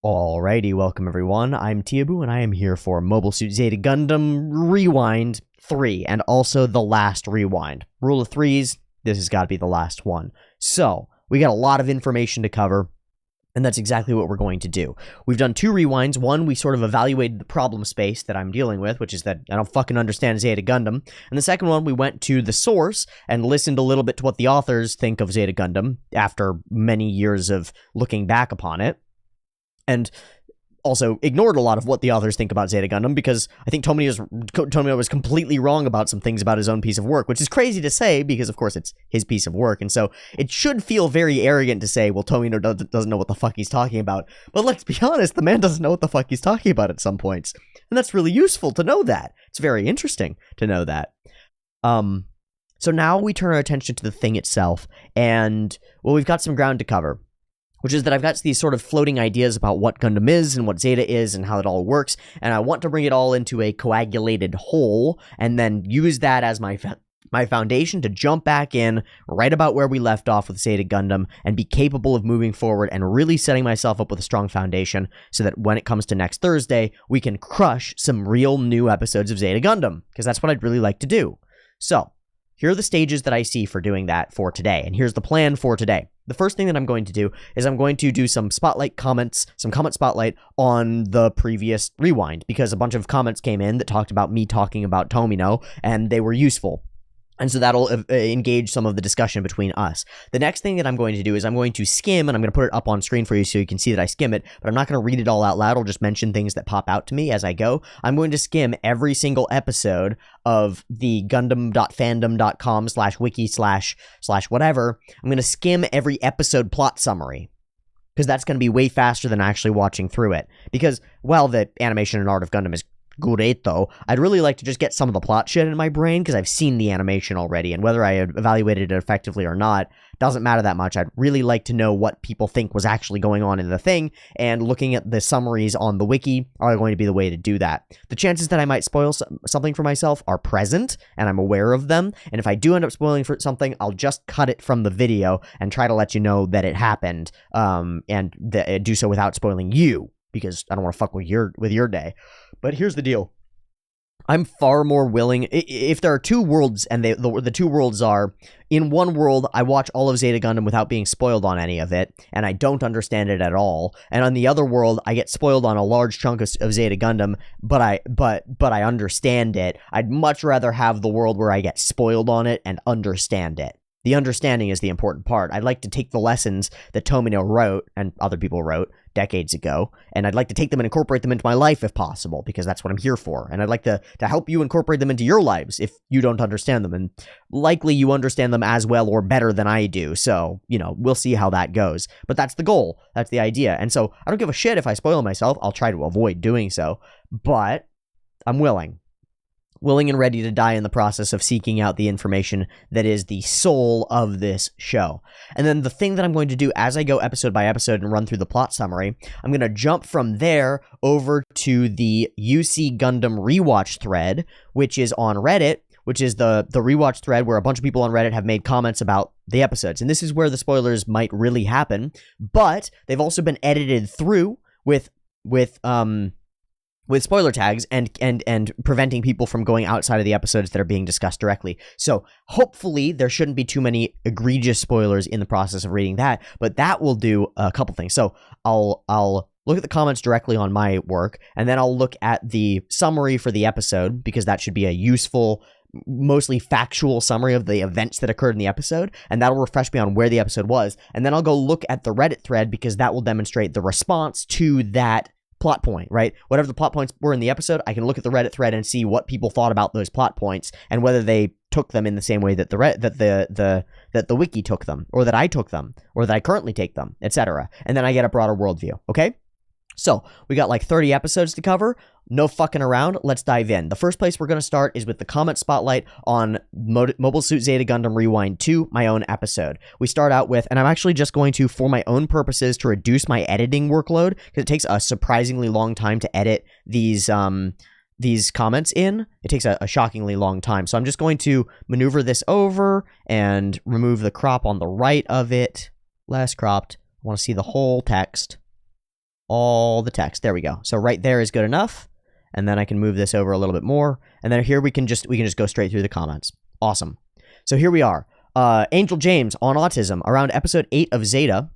Alrighty, welcome everyone. I'm Teeaboo, and I am here for Mobile Suit Zeta Gundam Rewind 3, and also the last rewind. Rule of threes, this has got to be the last one. So, we got a lot of information to cover, and that's exactly what we're going to do. We've done two rewinds. One, we sort of evaluated the problem space that I'm dealing with, which is that I don't fucking understand Zeta Gundam. And the second one, we went to the source and listened a little bit to what the authors think of Zeta Gundam after many years of looking back upon it. And also ignored a lot of what the authors think about Zeta Gundam, because I think Tomino was completely wrong about some things about his own piece of work, which is crazy to say because, of course, it's his piece of work. And so it should feel very arrogant to say, well, Tomino doesn't know what the fuck he's talking about. But let's be honest, the man doesn't know what the fuck he's talking about at some points. And that's really useful to know that. It's very interesting to know that. So now we turn our attention to the thing itself. And, well, we've got some ground to cover, which is that I've got these sort of floating ideas about what Gundam is and what Zeta is and how it all works, and I want to bring it all into a coagulated whole, and then use that as my foundation to jump back in right about where we left off with Zeta Gundam and be capable of moving forward and really setting myself up with a strong foundation so that when it comes to next Thursday, we can crush some real new episodes of Zeta Gundam, because that's what I'd really like to do. So, here are the stages that I see for doing that for today, and here's the plan for today. The first thing that I'm going to do is I'm going to do some comment spotlight on the previous rewind, because a bunch of comments came in that talked about me talking about Tomino, and they were useful. And so that'll engage some of the discussion between us. The next thing that I'm going to do is I'm going to skim, and I'm going to put it up on screen for you so you can see that I skim it, but I'm not going to read it all out loud. I'll just mention things that pop out to me as I go. I'm going to skim every single episode of the gundam.fandom.com/wiki/whatever. I'm going to skim every episode plot summary, because that's going to be way faster than actually watching through it. Because while the animation and art of Gundam is great, though, I'd really like to just get some of the plot shit in my brain, because I've seen the animation already, and whether I evaluated it effectively or not doesn't matter that much. I'd really like to know what people think was actually going on in the thing, and looking at the summaries on the wiki are going to be the way to do that. The chances that I might spoil something for myself are present, and I'm aware of them, and if I do end up spoiling for something, I'll just cut it from the video and try to let you know that it happened, and do so without spoiling you, because I don't want to fuck with your day. But here's the deal. I'm far more willing, if there are two worlds, and the two worlds are, in one world, I watch all of Zeta Gundam without being spoiled on any of it, and I don't understand it at all, and on the other world, I get spoiled on a large chunk of Zeta Gundam, but I understand it. I'd much rather have the world where I get spoiled on it and understand it. The understanding is the important part. I'd like to take the lessons that Tomino wrote, and other people wrote, decades ago, and I'd like to take them and incorporate them into my life if possible, because that's what I'm here for. And I'd like to help you incorporate them into your lives if you don't understand them. And likely you understand them as well or better than I do. So, we'll see how that goes. But that's the goal. That's the idea. And so I don't give a shit if I spoil myself. I'll try to avoid doing so. But I'm willing and ready to die in the process of seeking out the information that is the soul of this show. And then the thing that I'm going to do as I go episode by episode and run through the plot summary, I'm going to jump from there over to the UC Gundam rewatch thread, which is on Reddit, which is the rewatch thread where a bunch of people on Reddit have made comments about the episodes. And this is where the spoilers might really happen, but they've also been edited through with spoiler tags and preventing people from going outside of the episodes that are being discussed directly. So hopefully there shouldn't be too many egregious spoilers in the process of reading that, but that will do a couple things. So I'll look at the comments directly on my work, and then I'll look at the summary for the episode, because that should be a useful, mostly factual summary of the events that occurred in the episode, and that'll refresh me on where the episode was. And then I'll go look at the Reddit thread, because that will demonstrate the response to that plot point, right? Whatever the plot points were in the episode, I can look at the Reddit thread and see what people thought about those plot points and whether they took them in the same way that the wiki took them, or that I took them, or that I currently take them, etc. And then I get a broader worldview, okay? So, we got like 30 episodes to cover. No fucking around. Let's dive in. The first place we're going to start is with the comment spotlight on Mobile Suit Zeta Gundam Rewind 2, my own episode. We start out with, and I'm actually just going to, for my own purposes, to reduce my editing workload, because it takes a surprisingly long time to edit these comments in. It takes a shockingly long time. So I'm just going to maneuver this over and remove the crop on the right of it. Less cropped. I want to see the whole text. all the text. There we go. So right there is good enough. And then I can move this over a little bit more. And then here we can just go straight through the comments. Awesome. So here we are. Angel James on autism. Around episode 8 of Zeta,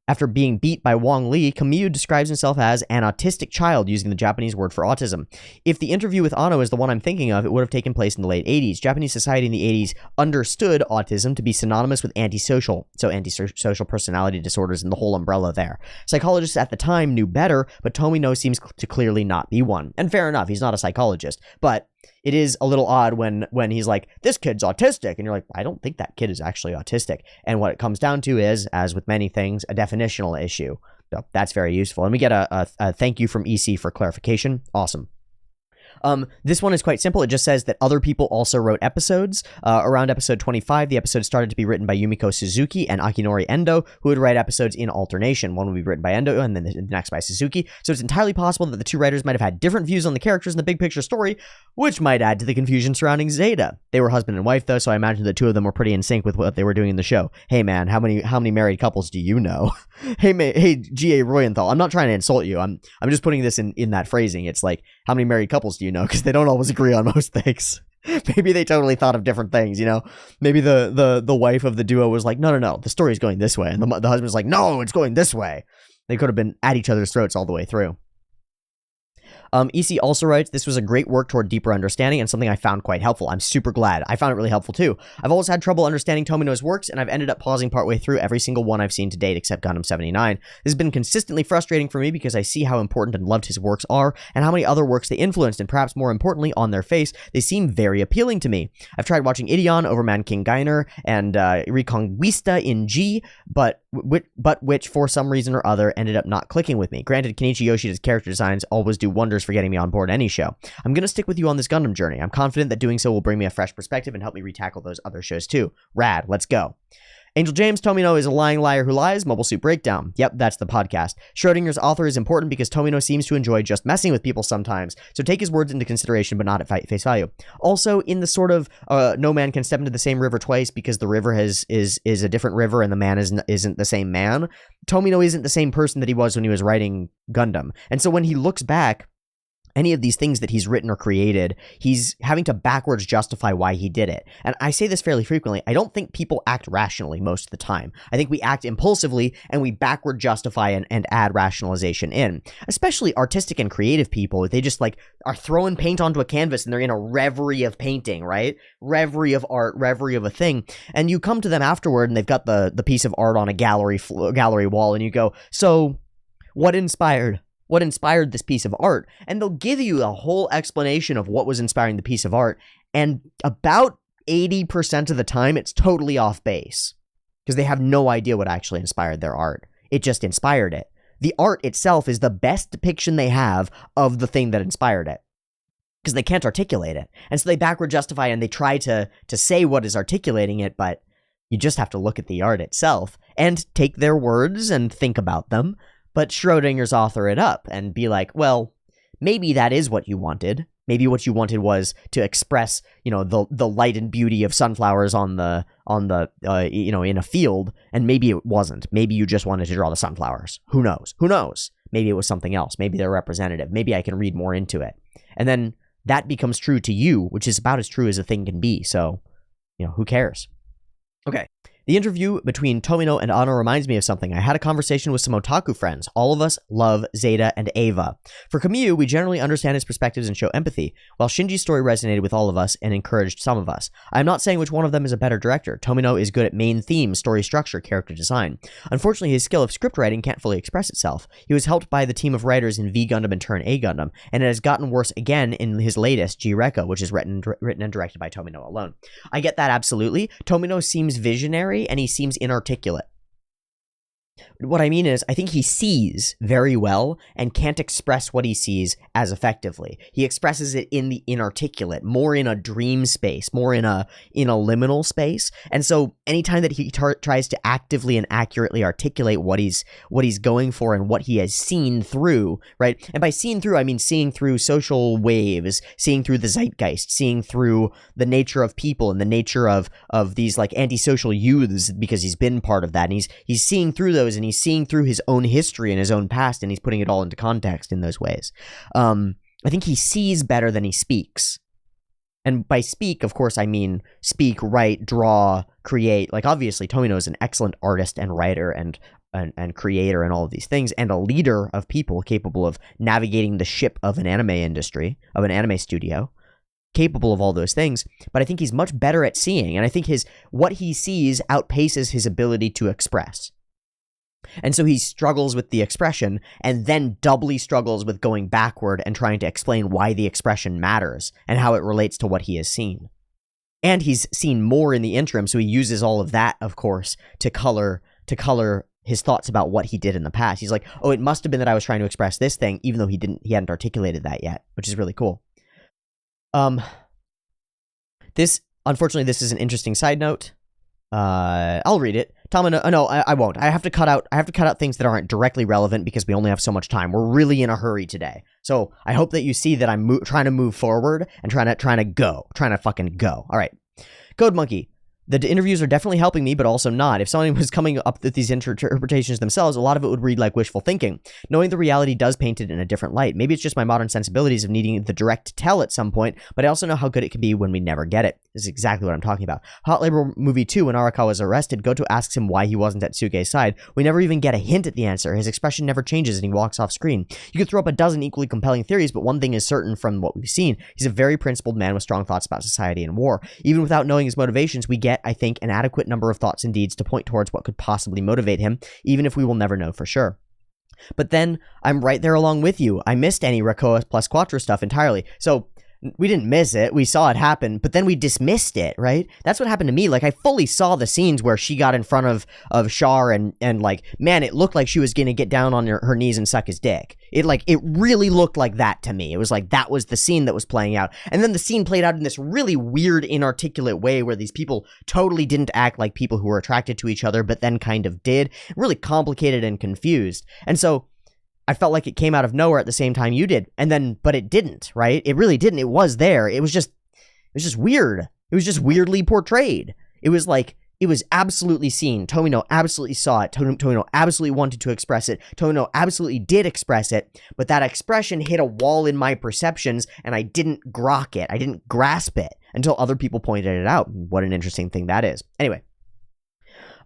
after being beat by Wong Lee, Kamyu describes himself as an autistic child using the Japanese word for autism. If the interview with Anno is the one I'm thinking of, it would have taken place in the late 80s. Japanese society in the 80s understood autism to be synonymous with antisocial, so antisocial personality disorders and the whole umbrella there. Psychologists at the time knew better, but Tomino seems to clearly not be one. And fair enough, he's not a psychologist, but it is a little odd when he's like, this kid's autistic, and you're like, I don't think that kid is actually autistic. And what it comes down to is, as with many things, a definitional issue. So that's very useful. And we get a thank you from EC for clarification. Awesome. This one is quite simple. It just says that other people also wrote episodes. Around episode 25, the episode started to be written by Yumiko Suzuki and Akinori Endo, who would write episodes in alternation. One would be written by Endo and then the next by Suzuki. So it's entirely possible that the two writers might have had different views on the characters in the big picture story, which might add to the confusion surrounding Zeta. They were husband and wife, though, so I imagine the two of them were pretty in sync with what they were doing in the show. Hey, man, how many married couples do you know? Hey, G.A. Royenthal, I'm not trying to insult you. I'm just putting this in that phrasing. It's like, how many married couples do you know? Because they don't always agree on most things. Maybe they totally thought of different things, you know? Maybe the wife of the duo was like, no, the story's going this way. And the husband's like, no, it's going this way. They could have been at each other's throats all the way through. EC also writes, this was a great work toward deeper understanding and something I found quite helpful. I'm super glad. I found it really helpful too. I've always had trouble understanding Tomino's works, and I've ended up pausing partway through every single one I've seen to date except Gundam 79. This has been consistently frustrating for me because I see how important and loved his works are and how many other works they influenced, and perhaps more importantly, on their face, they seem very appealing to me. I've tried watching Ideon over Man King Gainer and Reconquista in G, but which for some reason or other ended up not clicking with me. Granted, Kenichi Yoshida's character designs always do wonders for getting me on board any show. I'm going to stick with you on this Gundam journey. I'm confident that doing so will bring me a fresh perspective and help me retackle those other shows too. Rad, let's go. Angel James, Tomino is a lying liar who lies. Mobile Suit Breakdown. Yep, that's the podcast. Schrodinger's author is important because Tomino seems to enjoy just messing with people sometimes, so take his words into consideration, but not at face value. Also, in the sort of no man can step into the same river twice because the river is a different river and the man isn't the same man, Tomino isn't the same person that he was when he was writing Gundam. And so when he looks back, any of these things that he's written or created, he's having to backwards justify why he did it. And I say this fairly frequently. I don't think people act rationally most of the time. I think we act impulsively and we backward justify and add rationalization in. Especially artistic and creative people. They just like are throwing paint onto a canvas and they're in a reverie of painting, right? Reverie of art, reverie of a thing. And you come to them afterward and they've got the piece of art on a gallery wall and you go, so what inspired this piece of art? And they'll give you a whole explanation of what was inspiring the piece of art, and about 80% of the time it's totally off base because they have no idea what actually inspired their art. It just inspired it. The art itself is the best depiction they have of the thing that inspired it because they can't articulate it, and so they backward justify and they try to say what is articulating it, but you just have to look at the art itself and take their words and think about them. But Schrodinger's author it up and be like, well, maybe that is what you wanted. Maybe what you wanted was to express, the light and beauty of sunflowers on the in a field, and maybe it wasn't. Maybe you just wanted to draw the sunflowers. Who knows? Maybe it was something else. Maybe they're representative. Maybe I can read more into it. And then that becomes true to you, which is about as true as a thing can be. So, who cares? Okay. The interview between Tomino and Anno reminds me of something. I had a conversation with some otaku friends. All of us love Zeta and Eva. For Kamyu, we generally understand his perspectives and show empathy, while Shinji's story resonated with all of us and encouraged some of us. I'm not saying which one of them is a better director. Tomino is good at main theme, story structure, character design. Unfortunately, his skill of script writing can't fully express itself. He was helped by the team of writers in V Gundam and Turn A Gundam, and it has gotten worse again in his latest, G-Rekka, which is written and directed by Tomino alone. I get that absolutely. Tomino seems visionary, and he seems inarticulate. What I mean is, I think he sees very well and can't express what he sees as effectively. He expresses it in the inarticulate, more in a dream space, more in a liminal space. And so anytime that he tries to actively and accurately articulate what he's going for and what he has seen through, right? And by seen through, I mean seeing through social waves, seeing through the zeitgeist, seeing through the nature of people and the nature of these like antisocial youths, because he's been part of that. And he's seeing through those, and he's seeing through his own history and his own past, and he's putting it all into context in those ways. I think he sees better than he speaks. And by speak, of course, I mean speak, write, draw, create. Like, obviously, Tomino is an excellent artist and writer and creator and all of these things, and a leader of people capable of navigating the ship of an anime industry, of an anime studio, capable of all those things. But I think he's much better at seeing, and I think what he sees outpaces his ability to express. And so he struggles with the expression, and then doubly struggles with going backward and trying to explain why the expression matters and how it relates to what he has seen. And he's seen more in the interim, so he uses all of that, of course, to color his thoughts about what he did in the past. He's like, oh, it must have been that I was trying to express this thing, even though he hadn't articulated that yet, which is really cool. Unfortunately, this is an interesting side note. I'll read it. Tomino, no, I won't. I have to cut out things that aren't directly relevant because we only have so much time. We're really in a hurry today. So I hope that you see that I'm trying to move forward and trying to fucking go. All right. Code Monkey. The interviews are definitely helping me, but also not. If someone was coming up with these interpretations themselves, a lot of it would read like wishful thinking. Knowing the reality does paint it in a different light. Maybe it's just my modern sensibilities of needing the direct tell at some point, but I also know how good it can be when we never get it. This is exactly what I'm talking about. Hot Labor Movie 2, when Arakawa is arrested, Goto asks him why he wasn't at Suge's side. We never even get a hint at the answer. His expression never changes and he walks off screen. You could throw up a dozen equally compelling theories, but one thing is certain from what we've seen. He's a very principled man with strong thoughts about society and war. Even without knowing his motivations, we get, I think, an adequate number of thoughts and deeds to point towards what could possibly motivate him, even if we will never know for sure. But then, I'm right there along with you. I missed any Rakoa plus Quattro stuff entirely. So, we didn't miss it. We saw it happen, but then we dismissed it, right? That's what happened to me. Like, I fully saw the scenes where she got in front of Char and like, man, it looked like she was gonna get down on her knees and suck his dick. It really looked like that to me. It was like, that was the scene that was playing out. And then the scene played out in this really weird, inarticulate way where these people totally didn't act like people who were attracted to each other, but then kind of did. Really complicated and confused. And so, I felt like it came out of nowhere at the same time you did. And then, but it didn't, right? It really didn't. It was there. It was just weird. It was just weirdly portrayed. It was like, it was absolutely seen. Tomino absolutely saw it. Tomino absolutely wanted to express it. Tomino absolutely did express it. But that expression hit a wall in my perceptions and I didn't grok it. I didn't grasp it until other people pointed it out. What an interesting thing that is. Anyway.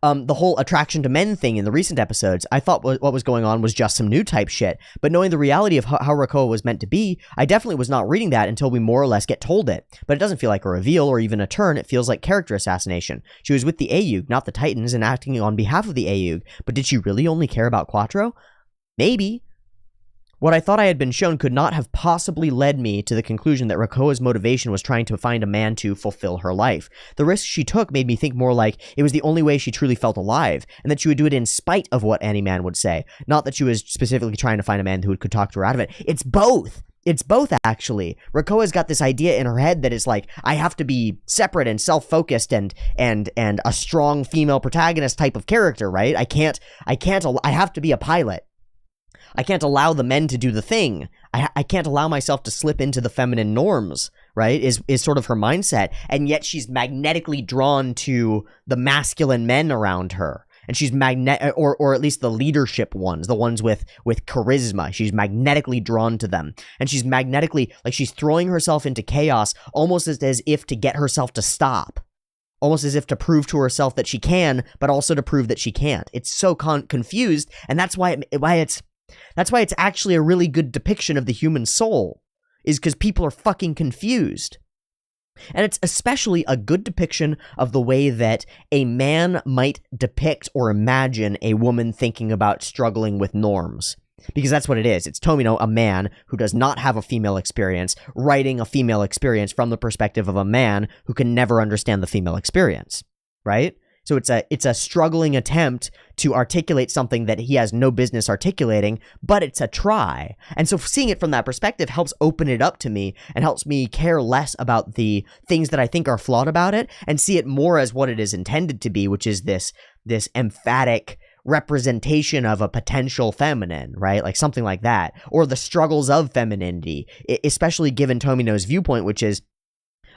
The whole attraction to men thing in the recent episodes, I thought what was going on was just some new type shit, but knowing the reality of how Rakoa was meant to be, I definitely was not reading that until we more or less get told it. But it doesn't feel like a reveal or even a turn, it feels like character assassination. She was with the Ayug, not the Titans, and acting on behalf of the Ayug, but did she really only care about Quattro? Maybe. What I thought I had been shown could not have possibly led me to the conclusion that Rakoa's motivation was trying to find a man to fulfill her life. The risk she took made me think more like it was the only way she truly felt alive, and that she would do it in spite of what any man would say. Not that she was specifically trying to find a man who could talk to her out of it. It's both! It's both, actually. Rakoa's got this idea in her head that is like, I have to be separate and self-focused and a strong female protagonist type of character, right? I have to be a pilot. I can't allow the men to do the thing. I can't allow myself to slip into the feminine norms, right? Is sort of her mindset. And yet she's magnetically drawn to the masculine men around her. And she's or at least the leadership ones, the ones with charisma. She's magnetically drawn to them. And she's magnetically, like she's throwing herself into chaos almost as if to get herself to stop. Almost as if to prove to herself that she can, but also to prove that she can't. It's so confused, and that's why it's actually a really good depiction of the human soul, is because people are fucking confused. And it's especially a good depiction of the way that a man might depict or imagine a woman thinking about struggling with norms. Because that's what it is. It's Tomino, a man who does not have a female experience, writing a female experience from the perspective of a man who can never understand the female experience, right? So it's a struggling attempt to articulate something that he has no business articulating, but it's a try. And so seeing it from that perspective helps open it up to me and helps me care less about the things that I think are flawed about it and see it more as what it is intended to be, which is this emphatic representation of a potential feminine, right? Like something like that. Or the struggles of femininity, especially given Tomino's viewpoint, which is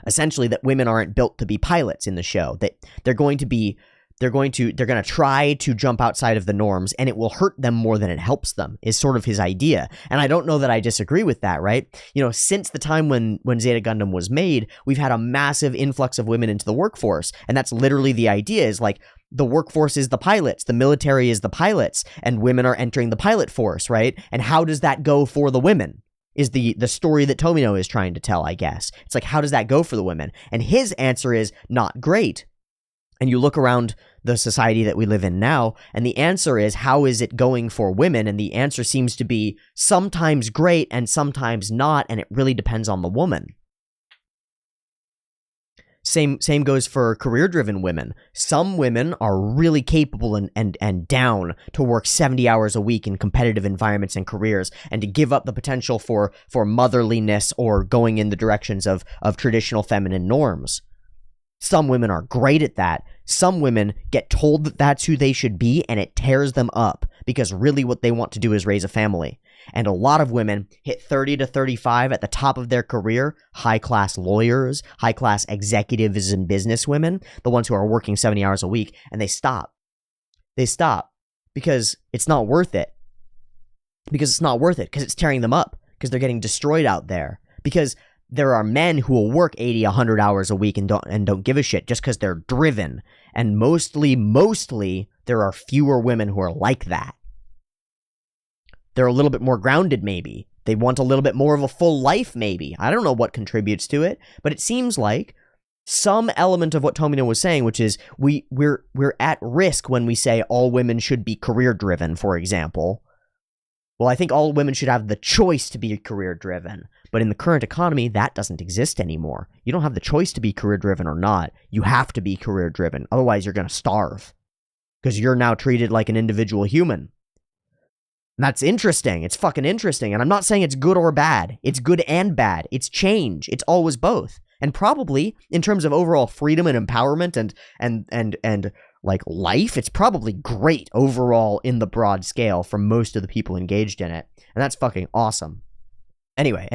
essentially that women aren't built to be pilots in the show, that they're going to be they're going to try to jump outside of the norms, and it will hurt them more than it helps them, is sort of his idea. And I don't know that I disagree with that, right? You know, since the time when Zeta Gundam was made, we've had a massive influx of women into the workforce, and that's literally the idea, is like, the workforce is the pilots, the military is the pilots, and women are entering the pilot force, right? And how does that go for the women? Is the story that Tomino is trying to tell, I guess. It's like, how does that go for the women? And his answer is not great. And you look around the society that we live in now, and the answer is, how is it going for women? And the answer seems to be sometimes great and sometimes not, and it really depends on the woman. Same goes for career-driven women. Some women are really capable and down to work 70 hours a week in competitive environments and careers, and to give up the potential for motherliness or going in the directions of traditional feminine norms. Some women are great at that. Some women get told that that's who they should be, and it tears them up, because really what they want to do is raise a family. And a lot of women hit 30 to 35 at the top of their career, high-class lawyers, high-class executives and business women, the ones who are working 70 hours a week, and they stop. They stop because it's not worth it. Because it's not worth it, because it's tearing them up, because they're getting destroyed out there. Because there are men who will work 80, 100 hours a week and don't give a shit just because they're driven. And mostly, there are fewer women who are like that. They're a little bit more grounded, maybe. They want a little bit more of a full life, maybe. I don't know what contributes to it, but it seems like some element of what Tomino was saying, which is we're at risk when we say all women should be career-driven, for example. Well, I think all women should have the choice to be career-driven. But in the current economy, that doesn't exist anymore. You don't have the choice to be career-driven or not. You have to be career-driven. Otherwise, you're going to starve. Because you're now treated like an individual human. And that's interesting. It's fucking interesting. And I'm not saying it's good or bad. It's good and bad. It's change. It's always both. And probably, in terms of overall freedom and empowerment and like life, it's probably great overall in the broad scale for most of the people engaged in it. And that's fucking awesome. Anyway.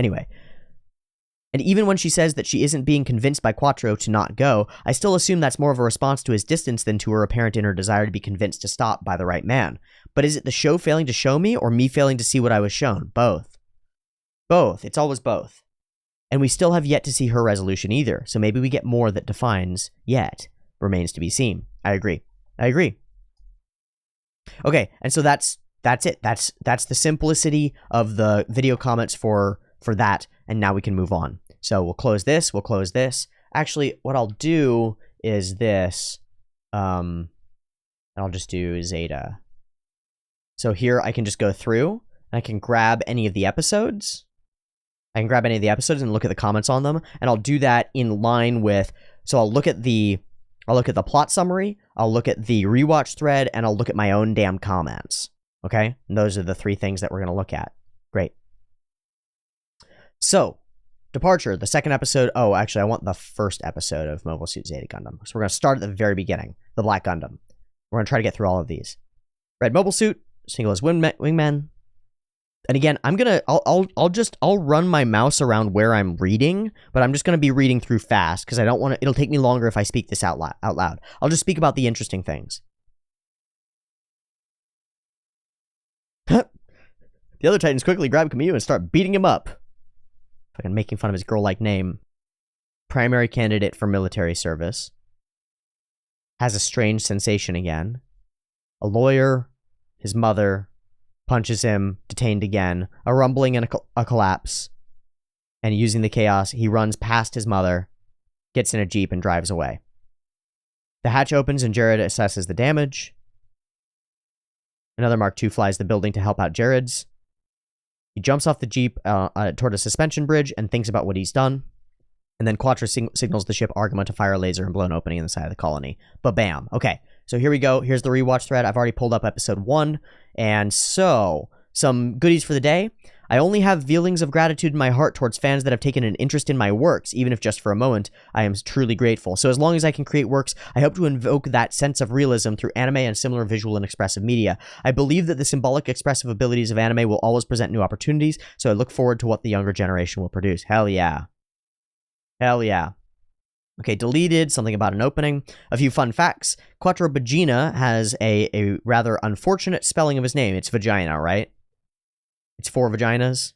And even when she says that she isn't being convinced by Quattro to not go, I still assume that's more of a response to his distance than to her apparent inner desire to be convinced to stop by the right man. But is it the show failing to show me, or me failing to see what I was shown? Both. Both. It's always both. And we still have yet to see her resolution either, so maybe we get more that defines yet. Remains to be seen. I agree. Okay, and so that's it. That's the simplicity of the video comments for that, and now we can move on. So we'll close this. Actually, what I'll do is this. I'll just do Zeta. So here I can just go through, and I can grab any of the episodes. And look at the comments on them, and I'll do that in line with. So I'll look at the plot summary, I'll look at the rewatch thread, and I'll look at my own damn comments. Okay? And those are the three things that we're going to look at. Great. So, Departure, the second episode. Oh, actually, I want the first episode of Mobile Suit Zeta Gundam. So we're going to start at the very beginning, the Black Gundam. We're going to try to get through all of these. Red Mobile Suit, single as wingman. And again, I'll run my mouse around where I'm reading, but I'm just going to be reading through fast because I don't want to. It'll take me longer if I speak this out loud. I'll just speak about the interesting things. The other Titans quickly grab Kamyu and start beating him up. Fucking making fun of his girl-like name. Primary candidate for military service. Has a strange sensation again. A lawyer, his mother, punches him, detained again, a rumbling and a collapse. And using the chaos, he runs past his mother, gets in a jeep, and drives away. The hatch opens and Jared assesses the damage. Another Mark II flies the building to help out Jared's. He jumps off the jeep toward a suspension bridge and thinks about what he's done. And then Quattro signals the ship Argama to fire a laser and blow an opening in the side of the colony. Ba-bam. Okay, so here we go. Here's the rewatch thread. I've already pulled up episode 1. And so, some goodies for the day. I only have feelings of gratitude in my heart towards fans that have taken an interest in my works, even if just for a moment. I am truly grateful. So as long as I can create works, I hope to invoke that sense of realism through anime and similar visual and expressive media. I believe that the symbolic expressive abilities of anime will always present new opportunities, so I look forward to what the younger generation will produce. Hell yeah. Hell yeah. Okay, deleted, something about an opening. A few fun facts. Quattro Bagina has a rather unfortunate spelling of his name. It's vagina, right? It's 4 vaginas?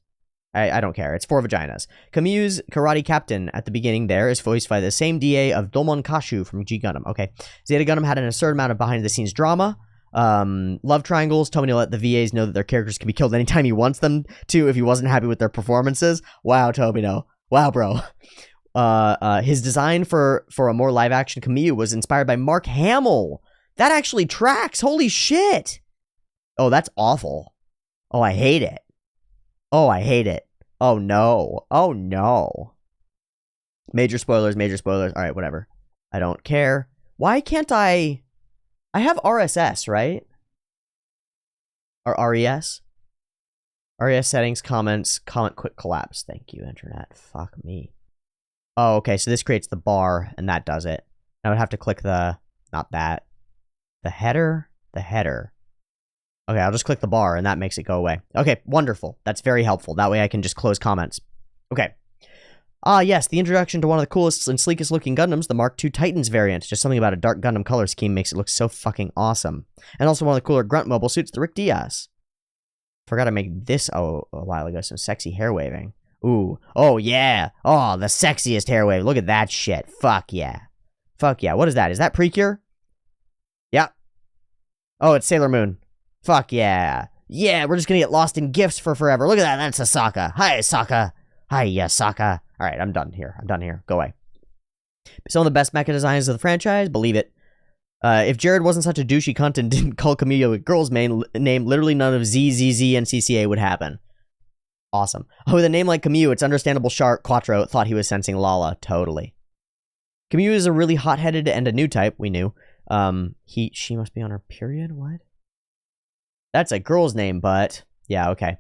I don't care. It's 4 vaginas. Camus' karate captain at the beginning there is voiced by the same DA of Domon Kashu from G Gundam. Okay. Zeta Gundam had an absurd amount of behind-the-scenes drama. Love triangles. Told me to let the VAs know that their characters can be killed anytime he wants them to if he wasn't happy with their performances. Wow, Tobino. Wow, bro. His design for a more live-action Camus was inspired by Mark Hamill. That actually tracks. Holy shit. Oh, that's awful. Oh, I hate it. Oh, I hate it. Oh, no. Oh, no. Major spoilers, major spoilers. All right, whatever. I don't care. Why can't I have RSS, right? Or RES? RES settings, comments, comment quick collapse. Thank you, internet. Fuck me. Oh, okay, so this creates the bar, and that does it. I would have to click the, not that. The header? The header. Okay, I'll just click the bar, and that makes it go away. Okay, wonderful. That's very helpful. That way I can just close comments. Okay. Yes, the introduction to one of the coolest and sleekest looking Gundams, the Mark II Titans variant. Just something about a dark Gundam color scheme makes it look so fucking awesome. And also one of the cooler grunt mobile suits, the Rick Diaz. Forgot to make this a while ago, some sexy hair waving. Ooh. Oh, yeah. Oh, the sexiest hair wave. Look at that shit. Fuck yeah. Fuck yeah. What is that? Is that Precure? Yeah. Oh, it's Sailor Moon. Fuck yeah. Yeah, we're just gonna get lost in gifts for forever. Look at that. That's Asaka. Hi, Asaka. Hi, Asaka. All right, I'm done here. I'm done here. Go away. Some of the best mecha designs of the franchise. Believe it. If Jared wasn't such a douchey cunt and didn't call Camille a girl's name, literally none of ZZZ and CCA would happen. Awesome. Oh, with a name like Camus, it's understandable Shark Quattro thought he was sensing Lala. Totally. Camus is a really hot-headed and a new type. We knew. She must be on her period? What? That's a girl's name, but yeah, okay.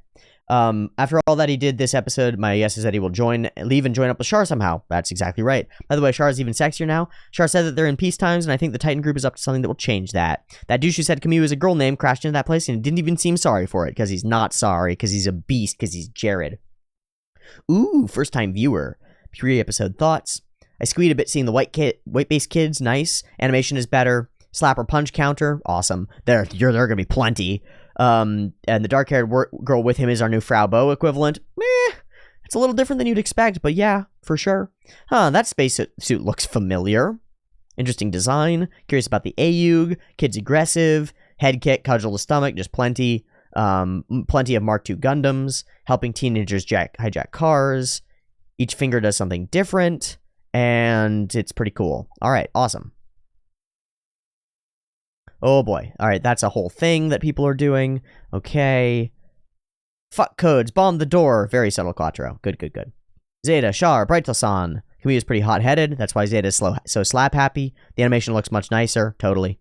After all that he did this episode, my guess is that he will leave and join up with Char somehow. That's exactly right. By the way, Char is even sexier now. Char said that they're in peace times, and I think the Titan group is up to something that will change that. That douche who said Camus is a girl name crashed into that place and didn't even seem sorry for it, because he's not sorry, because he's a beast, because he's Jared. Ooh, first-time viewer. Pre-episode thoughts. I squeed a bit seeing the white-based kids. Nice. Animation is better. Slap or punch counter. Awesome. There are going to be plenty. And the dark-haired girl with him is our new Frau Bo equivalent. Meh. It's a little different than you'd expect, but yeah, for sure. Huh, that space suit looks familiar. Interesting design. Curious about the AUG. Kid's aggressive. Head kick, cudgel to stomach, just plenty. Plenty of Mark II Gundams. Helping teenagers hijack cars. Each finger does something different. And it's pretty cool. All right, awesome. Oh boy. All right, that's a whole thing that people are doing. Okay. Fuck codes. Bomb the door. Very subtle Quattro. Good, good, good. Zeta, Char, Brightel-san. Camille is pretty hot-headed. That's why Zeta is so slap-happy. The animation looks much nicer. Totally.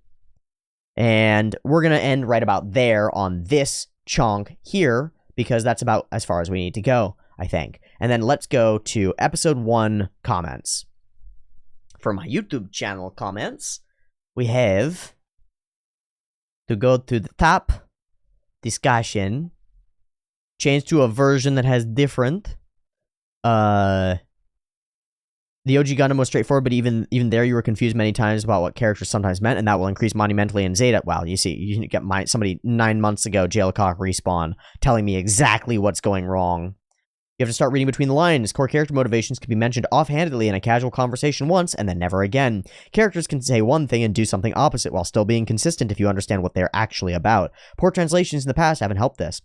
And we're going to end right about there on this chunk here, because that's about as far as we need to go, I think. And then let's go to episode 1 comments. For my YouTube channel comments, we have to go to the top, discussion, change to a version that has different. The OG Gundam was straightforward, but even there you were confused many times about what characters sometimes meant, and that will increase monumentally in Zeta. Wow, you see, you get somebody 9 months ago, Jailcock Respawn, telling me exactly what's going wrong. You have to start reading between the lines. Core character motivations can be mentioned offhandedly in a casual conversation once, and then never again. Characters can say one thing and do something opposite while still being consistent if you understand what they're actually about. Poor translations in the past haven't helped this.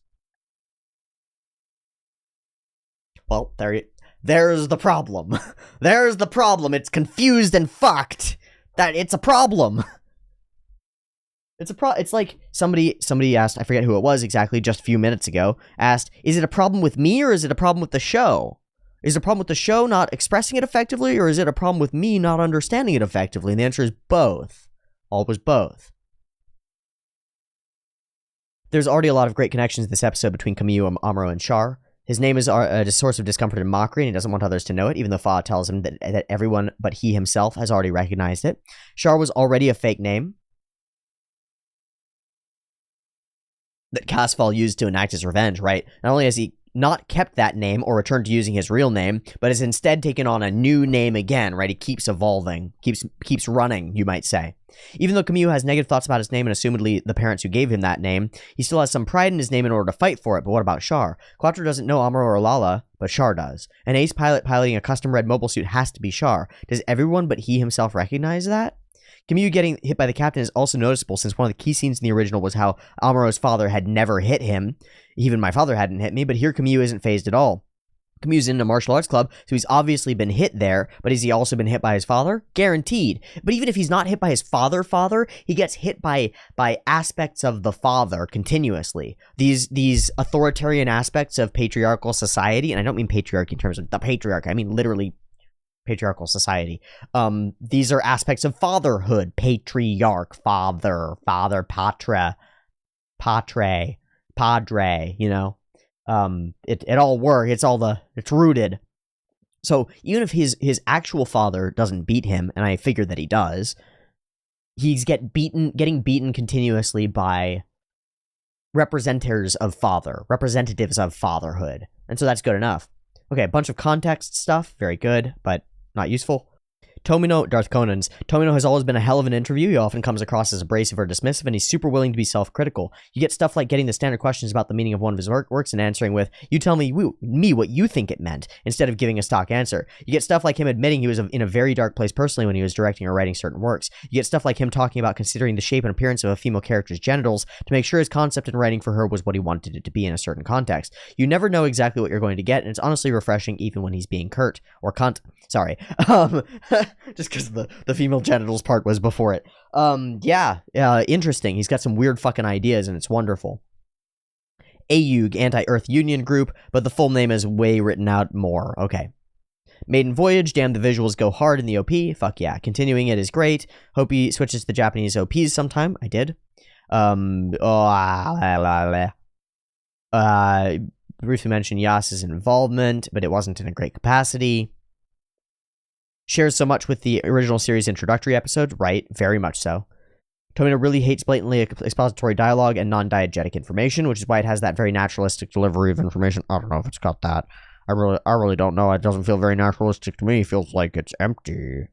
Well, there's the problem. There's the problem. It's confused and fucked. It's a problem. It's like somebody asked, I forget who it was exactly, just a few minutes ago, asked, is it a problem with me or is it a problem with the show? Is it a problem with the show not expressing it effectively, or is it a problem with me not understanding it effectively? And the answer is both. Always both. There's already a lot of great connections in this episode between Camus, Amuro, and Char. His name is a source of discomfort and mockery, and he doesn't want others to know it, even though Fa tells him that everyone but he himself has already recognized it. Char was already a fake name that Casval used to enact his revenge, right? Not only has he not kept that name or returned to using his real name, but has instead taken on a new name again, right? He keeps evolving, keeps running, you might say. Even though Kamyu has negative thoughts about his name and assumedly the parents who gave him that name, he still has some pride in his name in order to fight for it. But what about Char? Quattro doesn't know Amuro or Lala, but Char does. An ace pilot piloting a custom red mobile suit has to be Char. Does everyone but he himself recognize that? Kamyu getting hit by the captain is also noticeable, since one of the key scenes in the original was how Amuro's father had never hit him. Even my father hadn't hit me, but here Kamyu isn't phased at all. Kamyu's in a martial arts club, so he's obviously been hit there, but has he also been hit by his father? Guaranteed. But even if he's not hit by his father, he gets hit by aspects of the father continuously. These authoritarian aspects of patriarchal society, and I don't mean patriarchy in terms of the patriarch, I mean literally patriarchal society. These are aspects of fatherhood. Patriarch, father, patre, padre, you know? It all works. It's rooted. So even if his actual father doesn't beat him, and I figure that he does, he's getting beaten continuously by representatives of fatherhood. And so that's good enough. Okay, a bunch of context stuff, very good, but not useful. Tomino, Darth Conan's. Tomino has always been a hell of an interview. He often comes across as abrasive or dismissive, and he's super willing to be self-critical. You get stuff like getting the standard questions about the meaning of one of his works and answering with, you tell me what you think it meant, instead of giving a stock answer. You get stuff like him admitting he was in a very dark place personally when he was directing or writing certain works. You get stuff like him talking about considering the shape and appearance of a female character's genitals to make sure his concept in writing for her was what he wanted it to be in a certain context. You never know exactly what you're going to get, and it's honestly refreshing even when he's being curt, or cunt. Sorry. Just because the female genitals part was before it. Interesting. He's got some weird fucking ideas, and it's wonderful. AUG, Anti-Earth Union Group, but the full name is way written out more. Okay. Maiden Voyage, damn the visuals go hard in the OP. Fuck yeah. Continuing it is great. Hope he switches to Japanese OPs sometime. I did. Briefly mentioned Yas's involvement, but it wasn't in a great capacity. Shares so much with the original series introductory episode, right? Very much so. Tomino really hates blatantly expository dialogue and non-diegetic information, which is why it has that very naturalistic delivery of information. I don't know if it's got that. I really don't know. It doesn't feel very naturalistic to me. It feels like it's empty.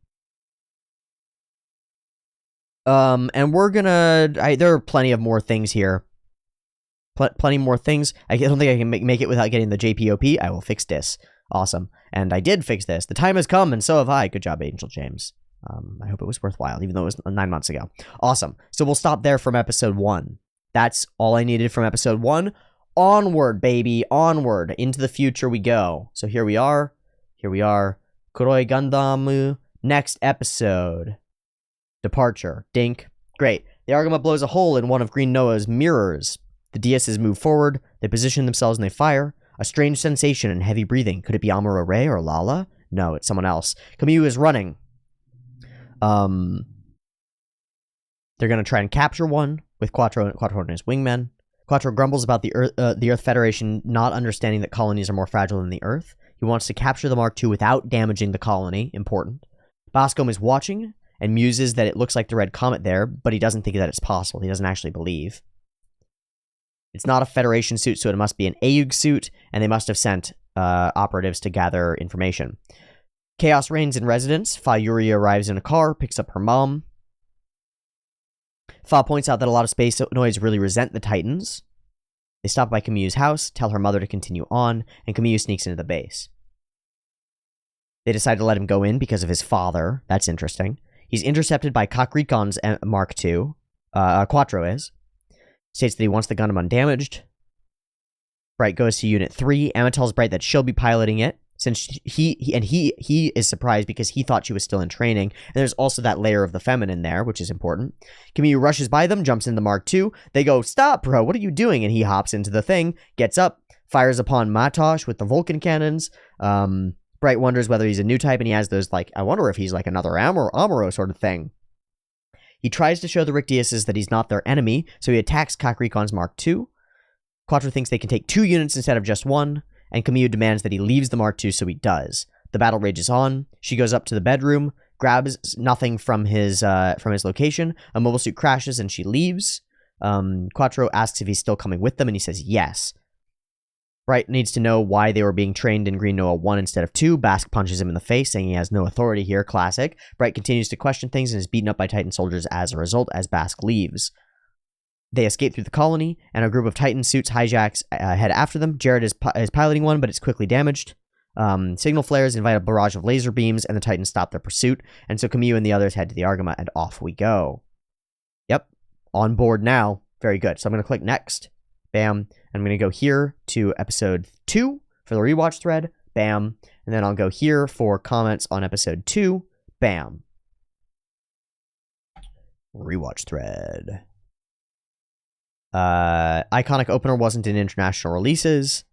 And we're gonna... there are plenty of more things here. Plenty more things. I don't think I can make it without getting the JPOP. I will fix this. Awesome. And I did fix this. The time has come, and so have I. Good job, Angel James. I hope it was worthwhile, even though it was 9 months ago. Awesome. So we'll stop there from episode 1. That's all I needed from episode 1. Onward, baby. Onward. Into the future we go. So here we are. Kuroi Gundam. Next episode. Departure. Dink. Great. The Argama blows a hole in one of Green Noah's mirrors. The DSs move forward. They position themselves and they fire. A strange sensation and heavy breathing. Could it be Amuro Ray or Lala? No, it's someone else. Kamyu is running. They're going to try and capture one with Quattro and his wingmen. Quattro grumbles about the Earth Federation not understanding that colonies are more fragile than the Earth. He wants to capture the Mark II without damaging the colony. Important. Bascom is watching and muses that it looks like the red comet there, but he doesn't think that it's possible. He doesn't actually believe. It's not a Federation suit, so it must be an AUG suit, and they must have sent operatives to gather information. Chaos reigns in residence. Fa Yuri arrives in a car, picks up her mom. Fa points out that a lot of spacenoids really resent the Titans. They stop by Kamyu's house, tell her mother to continue on, and Kamyu sneaks into the base. They decide to let him go in because of his father. That's interesting. He's intercepted by Kakrikon's Mark II. Quattro is. States that he wants the Gundam undamaged. Bright goes to Unit 3. Emma tells Bright that she'll be piloting it, since he is surprised because he thought she was still in training. And there's also that layer of the feminine there, which is important. Kamyu rushes by them, jumps in the Mark II. They go, "Stop, bro, what are you doing?" And he hops into the thing, gets up, fires upon Matosh with the Vulcan cannons. Bright wonders whether he's a new type, and he has those, like, I wonder if he's like another Amuro sort of thing. He tries to show the Rictiuses that he's not their enemy, so he attacks Kakrikon's Mark II. Quattro thinks they can take 2 units instead of just 1, and Kamyu demands that he leaves the Mark II, so he does. The battle rages on. She goes up to the bedroom, grabs nothing from his location. A mobile suit crashes, and she leaves. Quattro asks if he's still coming with them, and he says yes. Bright needs to know why they were being trained in Green Noah 1 instead of 2. Bask punches him in the face, saying he has no authority here. Classic. Bright continues to question things and is beaten up by Titan soldiers as a result as Bask leaves. They escape through the colony, and a group of Titan suits hijacks head after them. Jared is piloting one, but it's quickly damaged. Signal flares invite a barrage of laser beams, and the Titans stop their pursuit. And so Camus and the others head to the Argama, and off we go. Yep. On board now. Very good. So I'm going to click next. Bam. I'm going to go here to episode 2 for the rewatch thread. Bam. And then I'll go here for comments on episode 2. Bam. Rewatch thread. Iconic opener wasn't in international releases.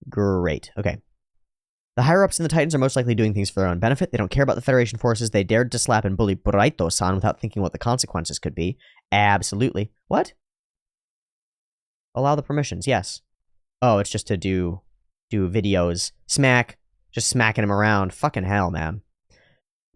Great. Okay. The higher-ups in the Titans are most likely doing things for their own benefit. They don't care about the Federation forces. They dared to slap and bully Buraito-san without thinking what the consequences could be. Absolutely. What? Allow the permissions, yes. Oh, it's just to do videos. Smack. Just smacking him around. Fucking hell, man.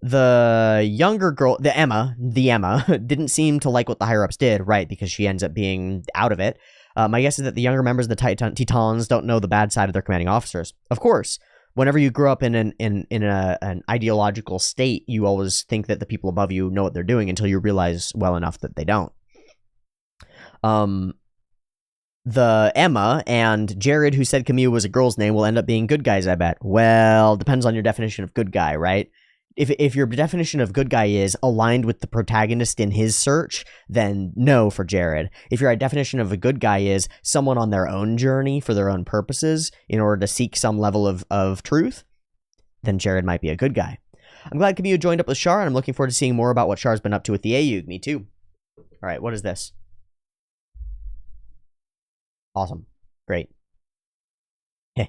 The younger girl, the Emma, didn't seem to like what the higher-ups did, right, because she ends up being out of it. My guess is that the younger members of the Titans don't know the bad side of their commanding officers. Of course. Whenever you grow up in an ideological state, you always think that the people above you know what they're doing until you realize well enough that they don't. The Emma and Jared, who said Camus was a girl's name, will end up being good guys, I bet. Well, depends on your definition of good guy, right? If your definition of good guy is aligned with the protagonist in his search, then no for Jared. If your definition of a good guy is someone on their own journey for their own purposes in order to seek some level of truth, then Jared might be a good guy. I'm glad Camus joined up with Char, and I'm looking forward to seeing more about what Char's been up to with the AUG. Me too. All right, what is this? Awesome. Great. You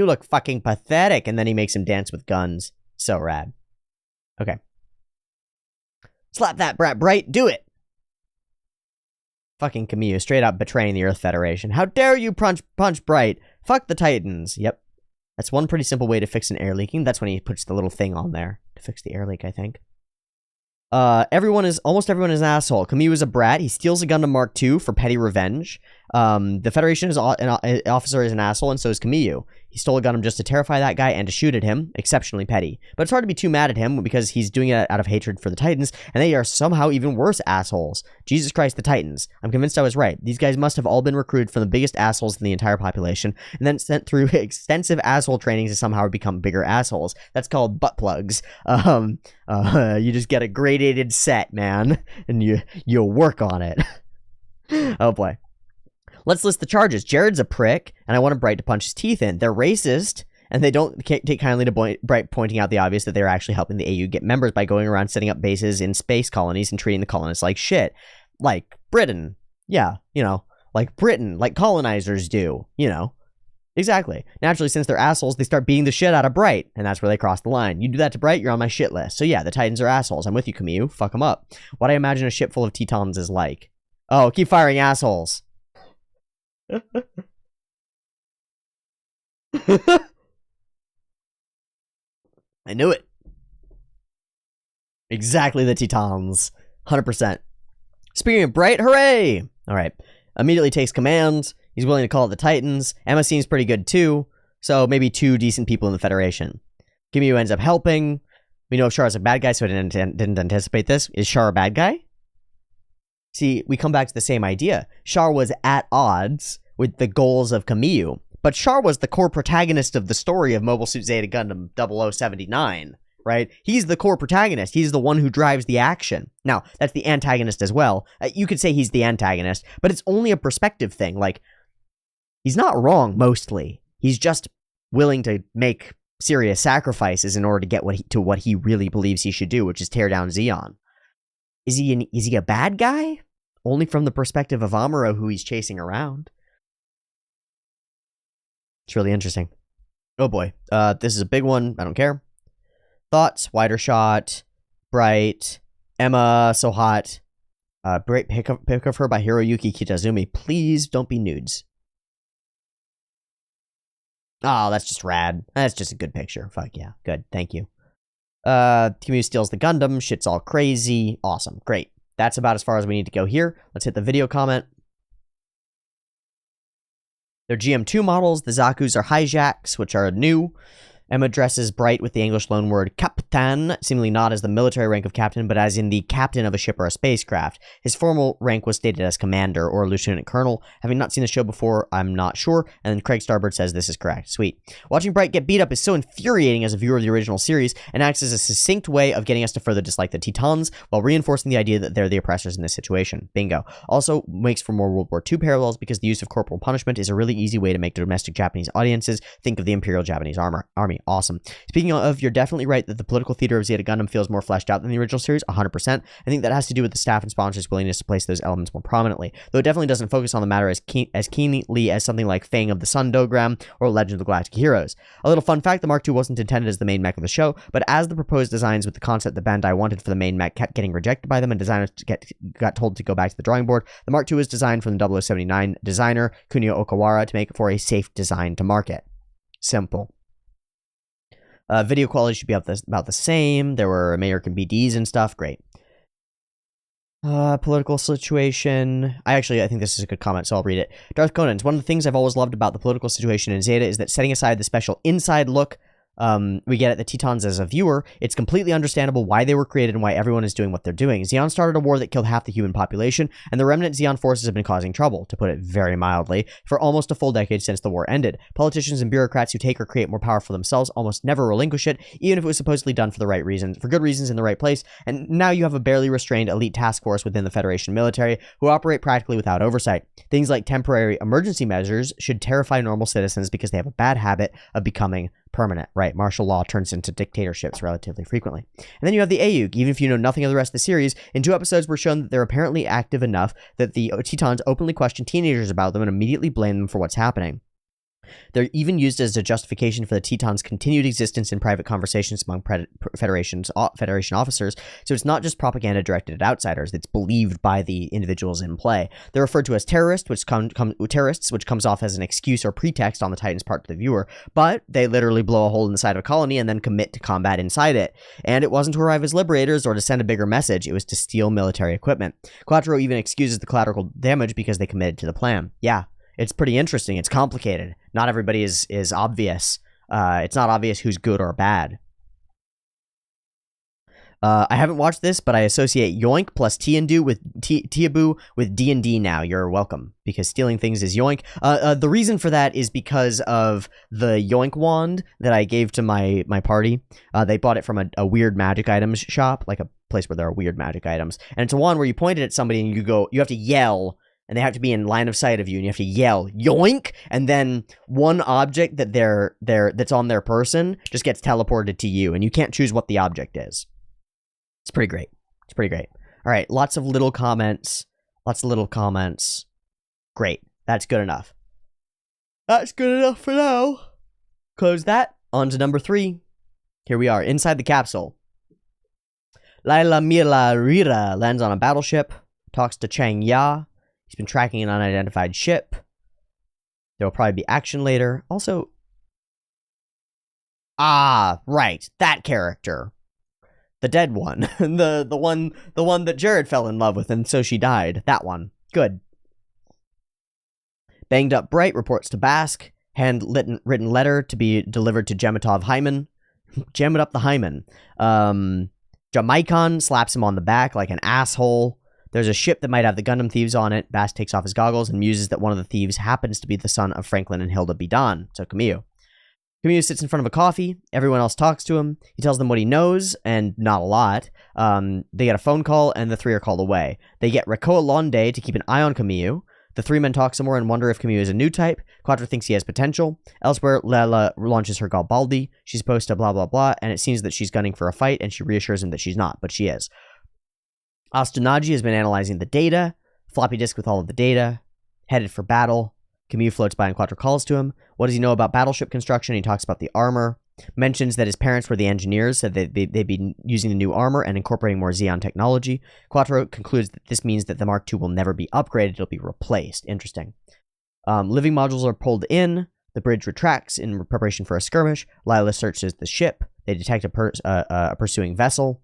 look fucking pathetic. And then he makes him dance with guns. So rad. Okay. Slap that brat, Bright. Do it. Fucking Camus, straight up betraying the Earth Federation. How dare you punch Bright? Fuck the Titans. Yep. That's one pretty simple way to fix an air leaking. That's when he puts the little thing on there to fix the air leak, I think. Almost everyone is an asshole. Camus is a brat. He steals a Gundam Mark II for petty revenge. The Federation officer is an asshole, and so is Camus. He stole a Gundam just to terrify that guy and to shoot at him. Exceptionally petty. But it's hard to be too mad at him because he's doing it out of hatred for the Titans, and they are somehow even worse assholes. Jesus Christ, the Titans. I'm convinced I was right. These guys must have all been recruited from the biggest assholes in the entire population, and then sent through extensive asshole trainings to somehow become bigger assholes. That's called butt plugs. You just get a gradated set, man, and you work on it. Oh boy. Let's list the charges. Jared's a prick, and I want Bright to punch his teeth in. They're racist, and they don't take kindly to Bright pointing out the obvious that they're actually helping the AU get members by going around setting up bases in space colonies and treating the colonists like shit. Like Britain. Yeah, you know, like Britain, like colonizers do, you know. Exactly. Naturally, since they're assholes, they start beating the shit out of Bright, and that's where they cross the line. You do that to Bright, you're on my shit list. So yeah, the Titans are assholes. I'm with you, Camus. Fuck them up. What I imagine a ship full of Tetons is like. Oh, keep firing assholes. I knew it. Exactly the Tetons. 100%. Speaking of Bright, hooray! Alright. Immediately takes commands. He's willing to call it the Titans. Emma seems pretty good too. So maybe 2 decent people in the Federation. Camus ends up helping. We know Char's a bad guy, so I didn't anticipate this. Is Char a bad guy? See, we come back to the same idea. Char was at odds with the goals of Camus, but Char was the core protagonist of the story of Mobile Suit Zeta Gundam 0079, right? He's the core protagonist. He's the one who drives the action. Now, that's the antagonist as well. You could say he's the antagonist, but it's only a perspective thing. Like, he's not wrong, mostly. He's just willing to make serious sacrifices in order to get what he really believes he should do, which is tear down Zeon. Is he a bad guy? Only from the perspective of Amuro, who he's chasing around. It's really interesting. Oh boy. This is a big one. I don't care. Thoughts? Wider shot. Bright. Emma. So hot. Bright pick of her by Hiroyuki Kitazumi. Please don't be nudes. Oh, that's just rad. That's just a good picture. Fuck yeah. Good. Thank you. Camus steals the Gundam. Shit's all crazy. Awesome. Great. that's about as far as we need to go here. Let's hit the video comment. They're GM2 models. The Zaku's are hijacks, which are new. Emma dresses bright with the English loanword Kapitan, seemingly not as the military rank of captain, but as in the captain of a ship or a spacecraft. His formal rank was stated as commander or lieutenant colonel. Having not seen the show before, I'm not sure. And then Craig Starbird says this is correct. Sweet. Watching Bright get beat up is so infuriating as a viewer of the original series and acts as a succinct way of getting us to further dislike the Titans while reinforcing the idea that they're the oppressors in this situation. Bingo. Also makes for more World War II parallels because the use of corporal punishment is a really easy way to make domestic Japanese audiences think of the Imperial Japanese Army. Awesome. Speaking of, you're definitely right that the political theater of Zeta Gundam feels more fleshed out than the original series, 100%. I think that has to do with the staff and sponsors' willingness to place those elements more prominently, though it definitely doesn't focus on the matter as keenly as something like Fang of the Sun Dogram or Legend of the Galactic Heroes. A little fun fact, the Mark II wasn't intended as the main mech of the show, but as the proposed designs with the concept that Bandai wanted for the main mech kept getting rejected by them and designers got told to go back to the drawing board, the Mark II was designed from the 0079 designer, Kunio Okawara, to make it for a safe design to market. Simple. Video quality should be about the same. There were American BDs and stuff. Great. Political situation. I think this is a good comment, so I'll read it. Darth Conan's, one of the things I've always loved about the political situation in Zeta is that setting aside the special inside look we get at the Titans as a viewer, it's completely understandable why they were created and why everyone is doing what they're doing. Zeon started a war that killed half the human population, and the remnant Zeon forces have been causing trouble, to put it very mildly, for almost a full decade since the war ended. Politicians and bureaucrats who take or create more power for themselves almost never relinquish it, even if it was supposedly done for the right reasons, for good reasons in the right place, and now you have a barely restrained elite task force within the Federation military who operate practically without oversight. Things like temporary emergency measures should terrify normal citizens because they have a bad habit of becoming permanent, right? Martial law turns into dictatorships relatively frequently. And then you have the Ayuk. Even if you know nothing of the rest of the series, in 2 episodes we're shown that they're apparently active enough that the Titans openly question teenagers about them and immediately blame them for what's happening. They're even used as a justification for the Titans' continued existence in private conversations among Federation officers, so it's not just propaganda directed at outsiders, it's believed by the individuals in play. They're referred to as terrorists, which comes off as an excuse or pretext on the Titans' part to the viewer, but they literally blow a hole in the side of a colony and then commit to combat inside it. And it wasn't to arrive as liberators or to send a bigger message, it was to steal military equipment. Quattro even excuses the collateral damage because they committed to the plan. Yeah. It's pretty interesting. It's complicated. Not everybody is obvious. It's not obvious who's good or bad. I haven't watched this, but I associate Yoink plus Teeaboo with D&D now. You're welcome, because stealing things is Yoink. The reason for that is because of the Yoink wand that I gave to my party. They bought it from a weird magic items shop, like a place where there are weird magic items. And it's a wand where you point it at somebody and you have to yell, and they have to be in line of sight of you, and you have to yell yoink, and then one object that's on their person just gets teleported to you, and you can't choose what the object is. It's pretty great. It's pretty great. All right, lots of little comments. Great. That's good enough. That's good enough for now. Close that. On to number 3. Here we are, inside the capsule. Laila Mila Rira lands on a battleship, talks to Chang Ya. He's been tracking an unidentified ship. There will probably be action later. Also, right, that character, the dead one, the one that Jared fell in love with, and so she died. That one, good. Banged up Bright reports to Bask. Handwritten letter to be delivered to Gemitov Hyman. Jam it up the Hyman. Jamaicon slaps him on the back like an asshole. There's a ship that might have the Gundam thieves on it. Bass takes off his goggles and muses that one of the thieves happens to be the son of Franklin and Hilda Bidan, so Camille. Camille sits in front of a coffee. Everyone else talks to him. He tells them what he knows, and not a lot. They get a phone call, and the 3 are called away. They get Rekoa Londe to keep an eye on Camille. The 3 men talk some more and wonder if Camille is a new type. Quattro thinks he has potential. Elsewhere, Lela launches her Garibaldi. She's supposed to blah blah blah, and it seems that she's gunning for a fight, and she reassures him that she's not, but she is. Astunaji has been analyzing the data. Floppy disk with all of the data. Headed for battle. Camille floats by and Quattro calls to him. What does he know about battleship construction? He talks about the armor. Mentions that his parents were the engineers, said they'd be using the new armor and incorporating more Zeon technology. Quattro concludes that this means that the Mark II will never be upgraded, it'll be replaced. Interesting. Living modules are pulled in. The bridge retracts in preparation for a skirmish. Lila searches the ship. They detect a pursuing vessel.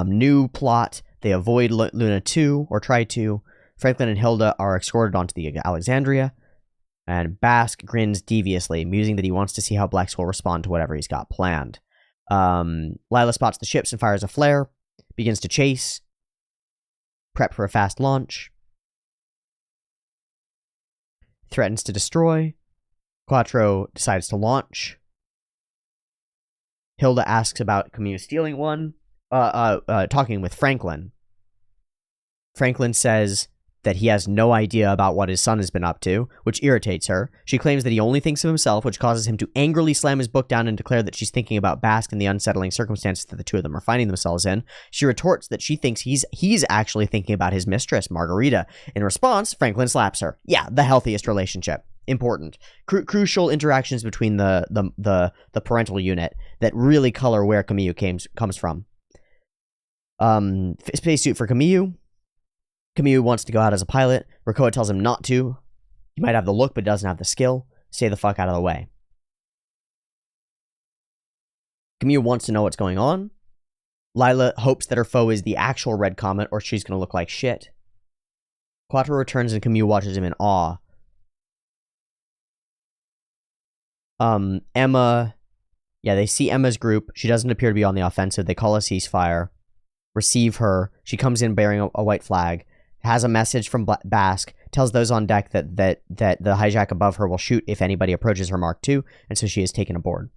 New plot. They avoid Luna 2, or try to. Franklin and Hilda are escorted onto the Alexandria, and Basque grins deviously, musing that he wants to see how Blex will respond to whatever he's got planned. Lila spots the ships and fires a flare, begins to chase, prep for a fast launch, threatens to destroy. Quattro decides to launch. Hilda asks about Camus stealing one, talking with Franklin. Franklin says that he has no idea about what his son has been up to, which irritates her. She claims that he only thinks of himself, which causes him to angrily slam his book down and declare that she's thinking about Basque and the unsettling circumstances that the two of them are finding themselves in. She retorts that she thinks he's actually thinking about his mistress, Margarita. In response, Franklin slaps her. Yeah, the healthiest relationship. Important. Crucial interactions between the parental unit that really color where Camus comes from. Spacesuit for Camus. Camus wants to go out as a pilot. Rakoa tells him not to. He might have the look, but doesn't have the skill. Stay the fuck out of the way. Camus wants to know what's going on. Lila hopes that her foe is the actual Red Comet, or she's going to look like shit. Quattro returns and Camus watches him in awe. Emma... Yeah, they see Emma's group. She doesn't appear to be on the offensive. They call a ceasefire. Receive her. She comes in bearing a white flag. Has a message from Basque, tells those on deck that the hijack above her will shoot if anybody approaches her Mark II, and so she is taken aboard.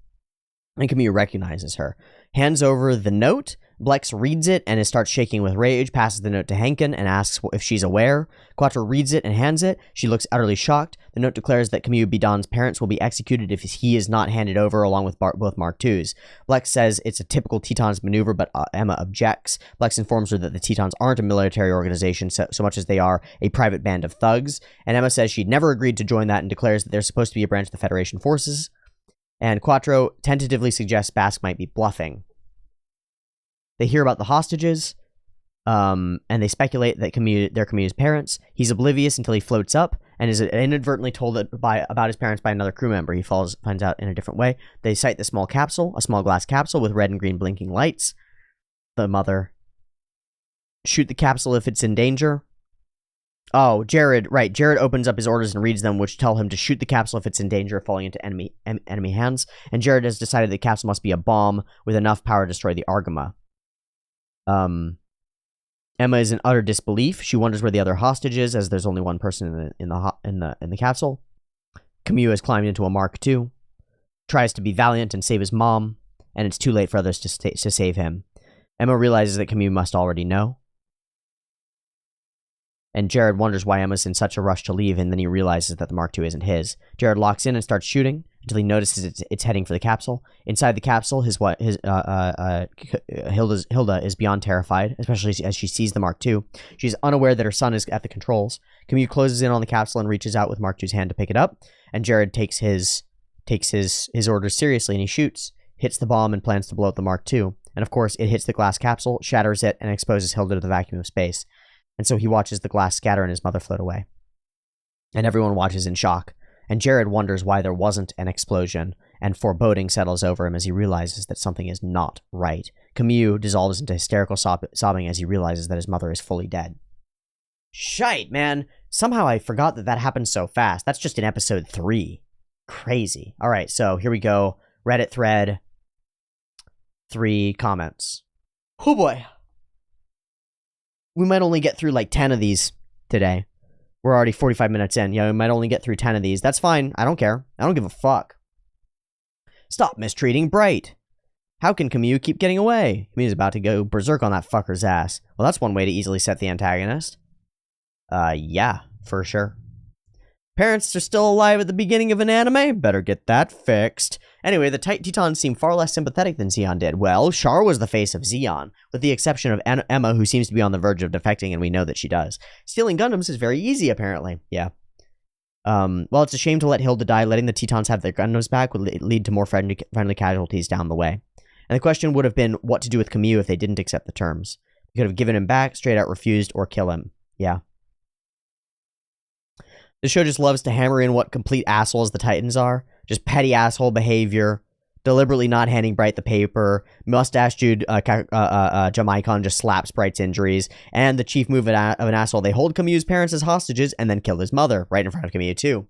And Camus recognizes her. Hands over the note. Blex reads it and starts shaking with rage, passes the note to Henkin and asks if she's aware. Quattro reads it and hands it. She looks utterly shocked. The note declares that Camus Bidon's parents will be executed if he is not handed over along with both Mark IIs. Blex says it's a typical Tetons maneuver, but Emma objects. Blex informs her that the Tetons aren't a military organization so much as they are a private band of thugs, and Emma says she'd never agreed to join that and declares that they're supposed to be a branch of the Federation forces. And Quattro tentatively suggests Basque might be bluffing. They hear about the hostages, and they speculate that they're Camus' parents. He's oblivious until he floats up and is inadvertently told about his parents by another crew member. He finds out in a different way. They sight the small capsule, a small glass capsule with red and green blinking lights. The mother. Shoot the capsule if it's in danger. Oh, Jared, right. Jared opens up his orders and reads them, which tell him to shoot the capsule if it's in danger of falling into enemy hands. And Jared has decided the capsule must be a bomb with enough power to destroy the Argama. Emma is in utter disbelief. She wonders where the other hostage is, as there's only one person in the capsule. Camus has climbed into a Mark II, tries to be valiant and save his mom, and it's too late for others to save him. Emma realizes that Camus must already know. And Jared wonders why Emma's in such a rush to leave, and then he realizes that the Mark II isn't his. Jared locks in and starts shooting until he notices it's heading for the capsule. Inside the capsule, Hilda is beyond terrified, especially as she sees the Mark II. She's unaware that her son is at the controls. Camus closes in on the capsule and reaches out with Mark II's hand to pick it up, and Jared takes his orders seriously, and he shoots, hits the bomb, and plans to blow up the Mark II. And of course, it hits the glass capsule, shatters it, and exposes Hilda to the vacuum of space. And so he watches the glass scatter and his mother float away. And everyone watches in shock. And Jared wonders why there wasn't an explosion, and foreboding settles over him as he realizes that something is not right. Camus dissolves into hysterical sobbing as he realizes that his mother is fully dead. Shite, man. Somehow I forgot that happened so fast. That's just in episode 3. Crazy. All right, so here we go. Reddit thread. 3 comments. Oh boy. We might only get through like 10 of these today. We're already 45 minutes in. Yeah, we might only get through 10 of these. That's fine. I don't care. I don't give a fuck. Stop mistreating Bright. How can Camus keep getting away? Camus is about to go berserk on that fucker's ass. Well, that's one way to easily set the antagonist. Yeah, for sure. Parents are still alive at the beginning of an anime? Better get that fixed. Anyway, the Tetons seem far less sympathetic than Zeon did. Well, Char was the face of Zeon, with the exception of Emma, who seems to be on the verge of defecting, and we know that she does. Stealing Gundams is very easy, apparently. Yeah. Well, it's a shame to let Hilda die. Letting the Tetons have their Gundams back would lead to more friendly casualties down the way. And the question would have been what to do with Camus if they didn't accept the terms. They could have given him back, straight out refused, or kill him. Yeah. The show just loves to hammer in what complete assholes the Titans are. Just petty asshole behavior, deliberately not handing Bright the paper. Mustache Dude, Jamaicon just slaps Bright's injuries. And the chief move of an asshole, they hold Camu's parents as hostages and then kill his mother right in front of Camus too.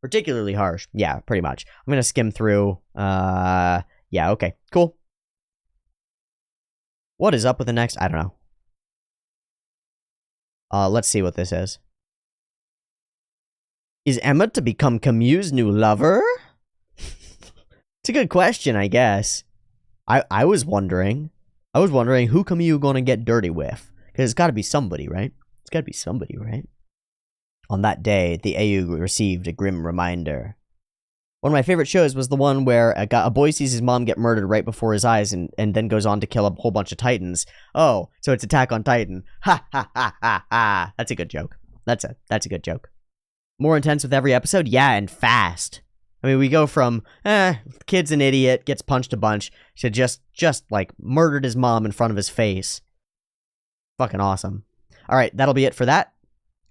Particularly harsh. Yeah, pretty much. I'm going to skim through. Yeah, okay, cool. What is up with the next? I don't know. Let's see what this is. Is Emma to become Camus' new lover? It's a good question, I guess. I was wondering. Who Camus gonna get dirty with? Because it's gotta be somebody, right? It's gotta be somebody, right? On that day, the AU received a grim reminder. One of my favorite shows was the one where a boy sees his mom get murdered right before his eyes and then goes on to kill a whole bunch of Titans. Oh, so it's Attack on Titan. Ha ha ha ha ha. That's a good joke. That's a good joke. More intense with every episode? Yeah, and fast. I mean, we go from, kid's an idiot, gets punched a bunch, to just like, murdered his mom in front of his face. Fucking awesome. Alright, that'll be it for that.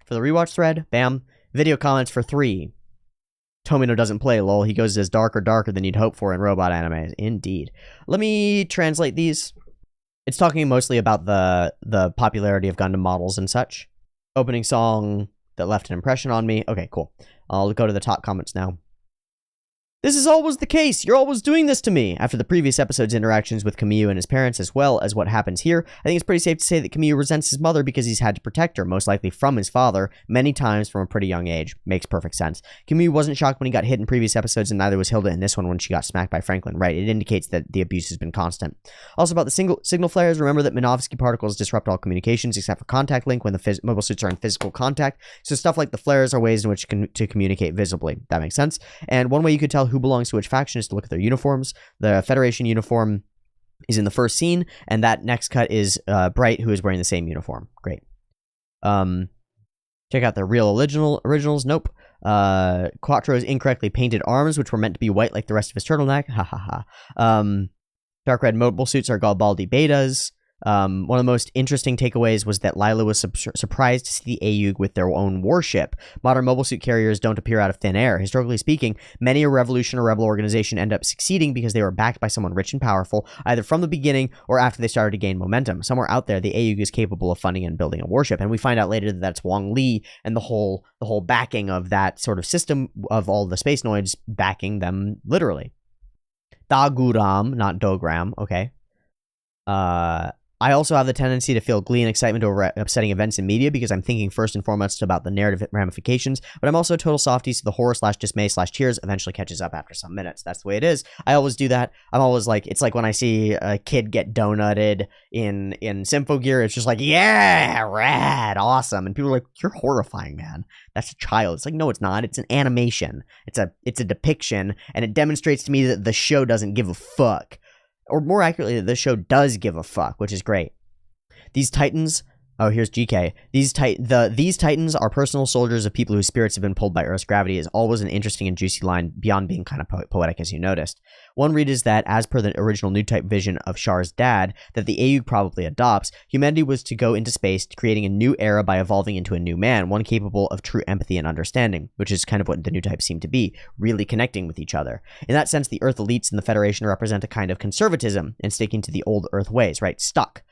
For the rewatch thread, bam. Video comments for 3. Tomino doesn't play, lol. He goes as darker than you'd hope for in robot anime. Indeed. Let me translate these. It's talking mostly about the popularity of Gundam models and such. Opening song that left an impression on me. Okay, cool. I'll go to the top comments now. This is always the case. You're always doing this to me. After the previous episode's interactions with Camus and his parents, as well as what happens here, I think it's pretty safe to say that Camus resents his mother because he's had to protect her, most likely from his father, many times from a pretty young age. Makes perfect sense. Camus wasn't shocked when he got hit in previous episodes, and neither was Hilda in this one when she got smacked by Franklin. Right, it indicates that the abuse has been constant. Also about the signal flares, remember that Minovsky particles disrupt all communications except for contact link when the mobile suits are in physical contact, so stuff like the flares are ways in which to communicate visibly. That makes sense. And one way you could tell who belongs to which faction is to look at their uniforms. The Federation uniform is in the first scene, and that next cut is Bright, who is wearing the same uniform. Great. Check out the real originals. Nope. Quattro's incorrectly painted arms, which were meant to be white like the rest of his turtleneck. Ha ha ha. Dark red mobile suits are Garibaldi betas. One of the most interesting takeaways was that Lila was surprised to see the AUG with their own warship. Modern mobile suit carriers don't appear out of thin air. Historically speaking, many a revolution or rebel organization end up succeeding because they were backed by someone rich and powerful, either from the beginning or after they started to gain momentum. Somewhere out there, the AUG is capable of funding and building a warship, and we find out later that that's Wong Li and the whole backing of that sort of system of all the space noids backing them literally. Daguram, not Dogram, okay. I also have the tendency to feel glee and excitement over upsetting events in media because I'm thinking first and foremost about the narrative ramifications, but I'm also a total softie, so the horror/dismay/tears eventually catches up after some minutes. That's the way it is. I always do that. I'm always like, it's like when I see a kid get donutted in Symphogear, it's just like, yeah, rad, awesome. And people are like, you're horrifying, man. That's a child. It's like, no, it's not. It's an animation. It's a depiction, and it demonstrates to me that the show doesn't give a fuck. Or more accurately, the show does give a fuck, which is great. These Titans... Oh, here's GK. These Titans are personal soldiers of people whose spirits have been pulled by Earth's gravity is always an interesting and juicy line beyond being kind of poetic, as you noticed. One read is that, as per the original new type vision of Char's dad, that the AU probably adopts, humanity was to go into space, creating a new era by evolving into a new man, one capable of true empathy and understanding, which is kind of what the new types seem to be, really connecting with each other. In that sense, the Earth elites and the Federation represent a kind of conservatism and sticking to the old Earth ways, right? Stuck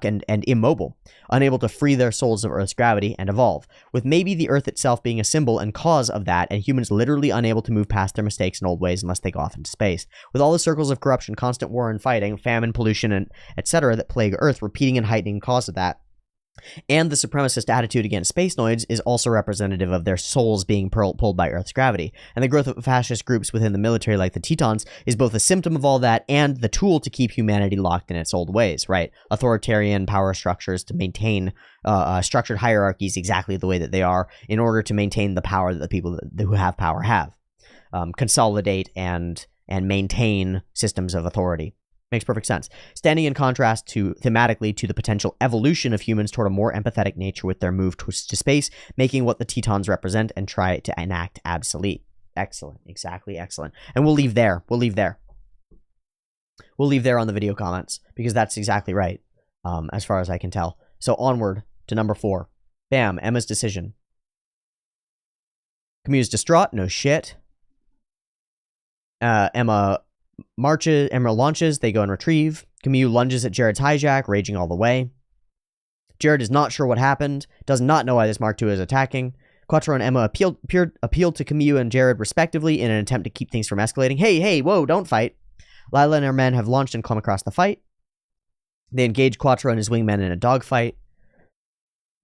and immobile, unable to free their souls of Earth's gravity and evolve, with maybe the Earth itself being a symbol and cause of that, and humans literally unable to move past their mistakes and old ways unless they go off into space. With all the circles of corruption, constant war and fighting, famine, pollution, and etc. that plague Earth, repeating and heightening cause of that, and the supremacist attitude against space noids is also representative of their souls being pulled by Earth's gravity. And the growth of fascist groups within the military like the Tetons is both a symptom of all that and the tool to keep humanity locked in its old ways, right? Authoritarian power structures to maintain structured hierarchies exactly the way that they are in order to maintain the power that the people who have power have. Consolidate and maintain systems of authority. Makes perfect sense. Standing in contrast thematically to the potential evolution of humans toward a more empathetic nature with their move to space, making what the Tetons represent and try to enact obsolete. Excellent. Exactly excellent. And we'll leave there. We'll leave there on the video comments because that's exactly right, as far as I can tell. So onward to number 4. Bam, Emma's decision. Camus distraught. No shit. Emma Emerald launches, they go and retrieve. Kamyu lunges at Jared's hijack, raging all the way. Jared is not sure what happened, does not know why this Mark II is attacking. Quattro and Emma appealed to Kamyu and Jared respectively in an attempt to keep things from escalating. Hey, whoa, don't fight. Lila and her men have launched and come across the fight. They engage Quattro and his wingmen in a dogfight.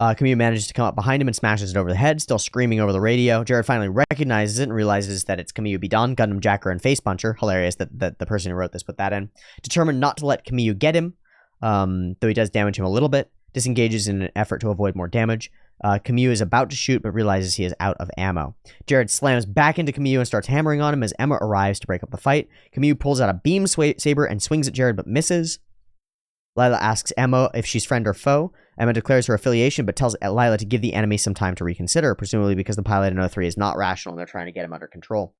Kamyu manages to come up behind him and smashes it over the head, still screaming over the radio. Jared finally recognizes it and realizes that it's Kamyu Bidon, Gundam Jacker, and Face Puncher. Hilarious that the person who wrote this put that in. Determined not to let Kamyu get him, though he does damage him a little bit. Disengages in an effort to avoid more damage. Kamyu is about to shoot, but realizes he is out of ammo. Jared slams back into Kamyu and starts hammering on him as Emma arrives to break up the fight. Kamyu pulls out a beam saber and swings at Jared, but misses. Lila asks Emma if she's friend or foe. Emma declares her affiliation, but tells Lila to give the enemy some time to reconsider, presumably because the pilot in 03 is not rational and they're trying to get him under control.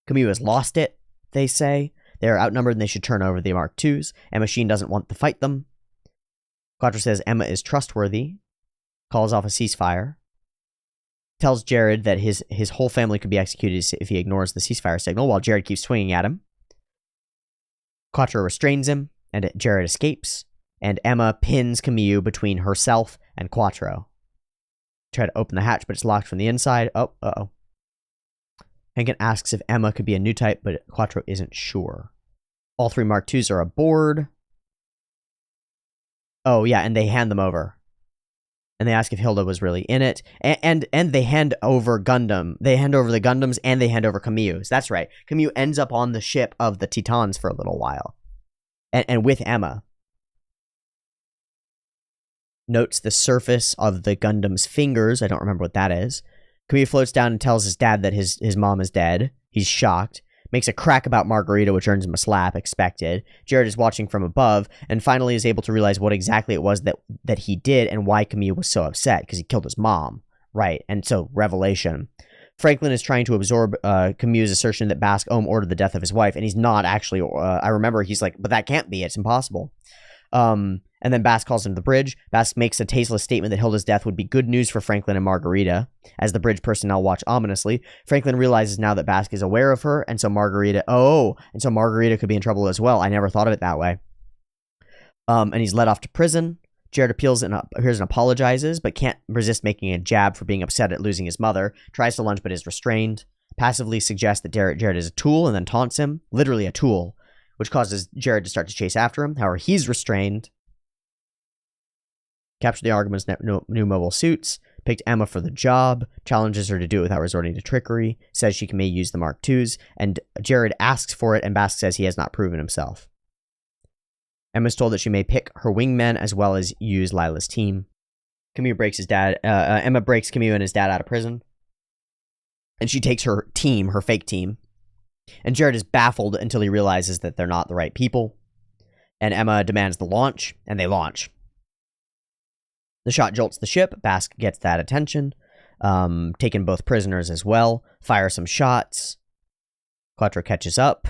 Kamyu has lost it, they say. They are outnumbered and they should turn over the Mark IIs. Emma Sheen doesn't want to fight them. Quattro says Emma is trustworthy, calls off a ceasefire, tells Jared that his whole family could be executed if he ignores the ceasefire signal, while Jared keeps swinging at him. Quattro restrains him, and Jared escapes, and Emma pins Kamyu between herself and Quattro. Try to open the hatch, but it's locked from the inside. Oh, uh-oh. Henkin asks if Emma could be a new type, but Quattro isn't sure. All 3 Mark IIs are aboard. Oh, yeah, and they hand them over. And they ask if Hilda was really in it. And they hand over Gundam. They hand over the Gundams, and they hand over Kamyu's. That's right. Kamyu ends up on the ship of the Titans for a little while. And with Emma. Notes the surface of the Gundam's fingers. I don't remember what that is. Kamyu floats down and tells his dad that his mom is dead. He's shocked. Makes a crack about Margarita, which earns him a slap, expected. Jared is watching from above, and finally is able to realize what exactly it was that he did and why Kamyu was so upset, because he killed his mom. Right, and so, revelation. Franklin is trying to absorb Kamyu's assertion that Basque ordered the death of his wife, and he's not actually. I remember he's like, but that can't be, it's impossible. And then Basque calls him to the bridge. Basque makes a tasteless statement that Hilda's death would be good news for Franklin and Margarita, as the bridge personnel watch ominously. Franklin realizes now that Basque is aware of her, and so Margarita could be in trouble as well. I never thought of it that way. And he's led off to prison. Jared appears and apologizes, but can't resist making a jab for being upset at losing his mother. Tries to lunge, but is restrained. Passively suggests that Jared is a tool, and then taunts him. Literally a tool, which causes Jared to start to chase after him. However, he's restrained. Captured the Argument's new mobile suits, picked Emma for the job, challenges her to do it without resorting to trickery, says she may use the Mark IIs, and Jared asks for it, and Basque says he has not proven himself. Emma's told that she may pick her wingmen as well as use Lila's team. Emma breaks Kamyu and his dad out of prison, and she takes her team, her fake team, and Jared is baffled until he realizes that they're not the right people, and Emma demands the launch, and they launch. The shot jolts the ship. Basque gets that attention. Taking both prisoners as well. Fire some shots. Quattro catches up.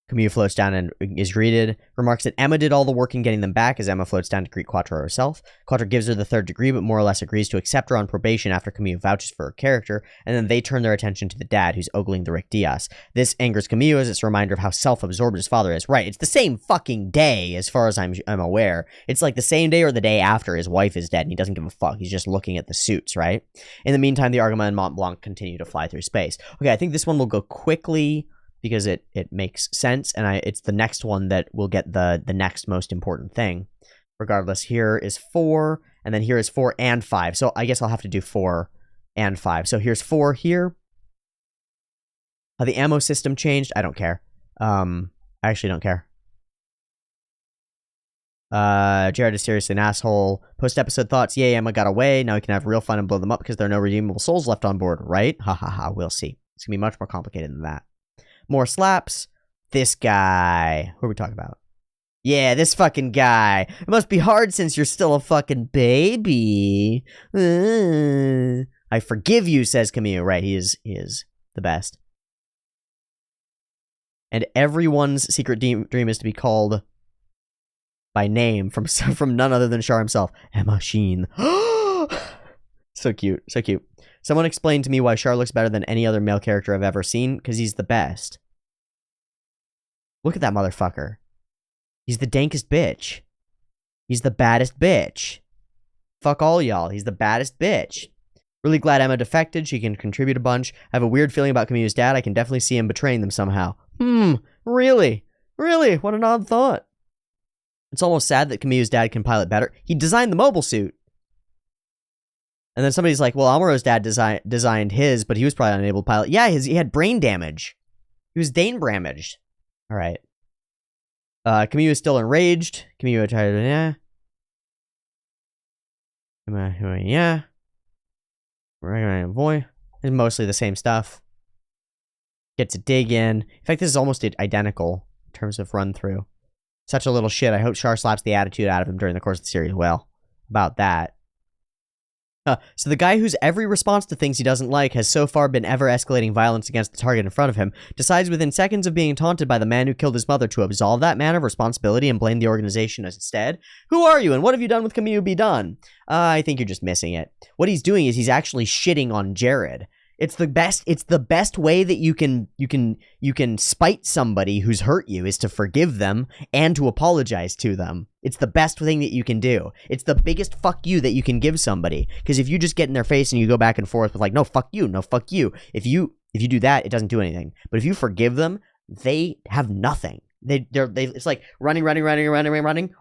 Kamyu floats down and is greeted. Remarks that Emma did all the work in getting them back as Emma floats down to greet Quattro herself. Quattro gives her the 3rd degree, but more or less agrees to accept her on probation after Kamyu vouches for her character, and then they turn their attention to the dad, who's ogling the Rick Diaz. This angers Kamyu as it's a reminder of how self-absorbed his father is. Right, it's the same fucking day, as far as I'm aware. It's like the same day or the day after his wife is dead, and he doesn't give a fuck. He's just looking at the suits, right? In the meantime, the Argama and Mont Blanc continue to fly through space. Okay, I think this one will go quickly, because it makes sense, and it's the next one that will get the next most important thing. Regardless, here is 4, and then here is 4 and 5. So I guess I'll have to do 4 and 5. So here's 4 here. How the ammo system changed, I don't care. I actually don't care. Jared is seriously an asshole. Post-episode thoughts, yay, Emma got away. Now we can have real fun and blow them up because there are no redeemable souls left on board, right? Ha ha ha, we'll see. It's gonna be much more complicated than that. More slaps. This guy. Who are we talking about? Yeah, this fucking guy. It must be hard since you're still a fucking baby. I forgive you, says Kamyu. Right, he is the best. And everyone's secret dream is to be called by name from none other than Char himself. Emma Sheen. So cute, so cute. Someone explained to me why Char looks better than any other male character I've ever seen, because he's the best. Look at that motherfucker. He's the dankest bitch. He's the baddest bitch. Fuck all y'all. He's the baddest bitch. Really glad Emma defected. She can contribute a bunch. I have a weird feeling about Kamiyu's dad. I can definitely see him betraying them somehow. Really? Really? What an odd thought. It's almost sad that Kamiyu's dad can pilot better. He designed the mobile suit. And then somebody's like, well, Amuro's dad designed his, but he was probably unable to pilot. Yeah, he had brain damage. He was Dane damaged. All right. Kamiyu is still enraged. Kamiyu tried to, yeah. Yeah. Boy. It's mostly the same stuff. Gets a dig in. In fact, this is almost identical in terms of run through. Such a little shit. I hope Char slaps the attitude out of him during the course of the series. Well, about that. So the guy whose every response to things he doesn't like has so far been ever escalating violence against the target in front of him, decides within seconds of being taunted by the man who killed his mother to absolve that man of responsibility and blame the organization instead. Who are you and what have you done with Kamiyu be done? I think you're just missing it. What he's doing is he's actually shitting on Jared. It's the best way that you can spite somebody who's hurt you is to forgive them and to apologize to them. It's the best thing that you can do. It's the biggest fuck you that you can give somebody. Because if you just get in their face and you go back and forth with like, no, fuck you, no, fuck you. If you do that, it doesn't do anything. But if you forgive them, they have nothing. It's like running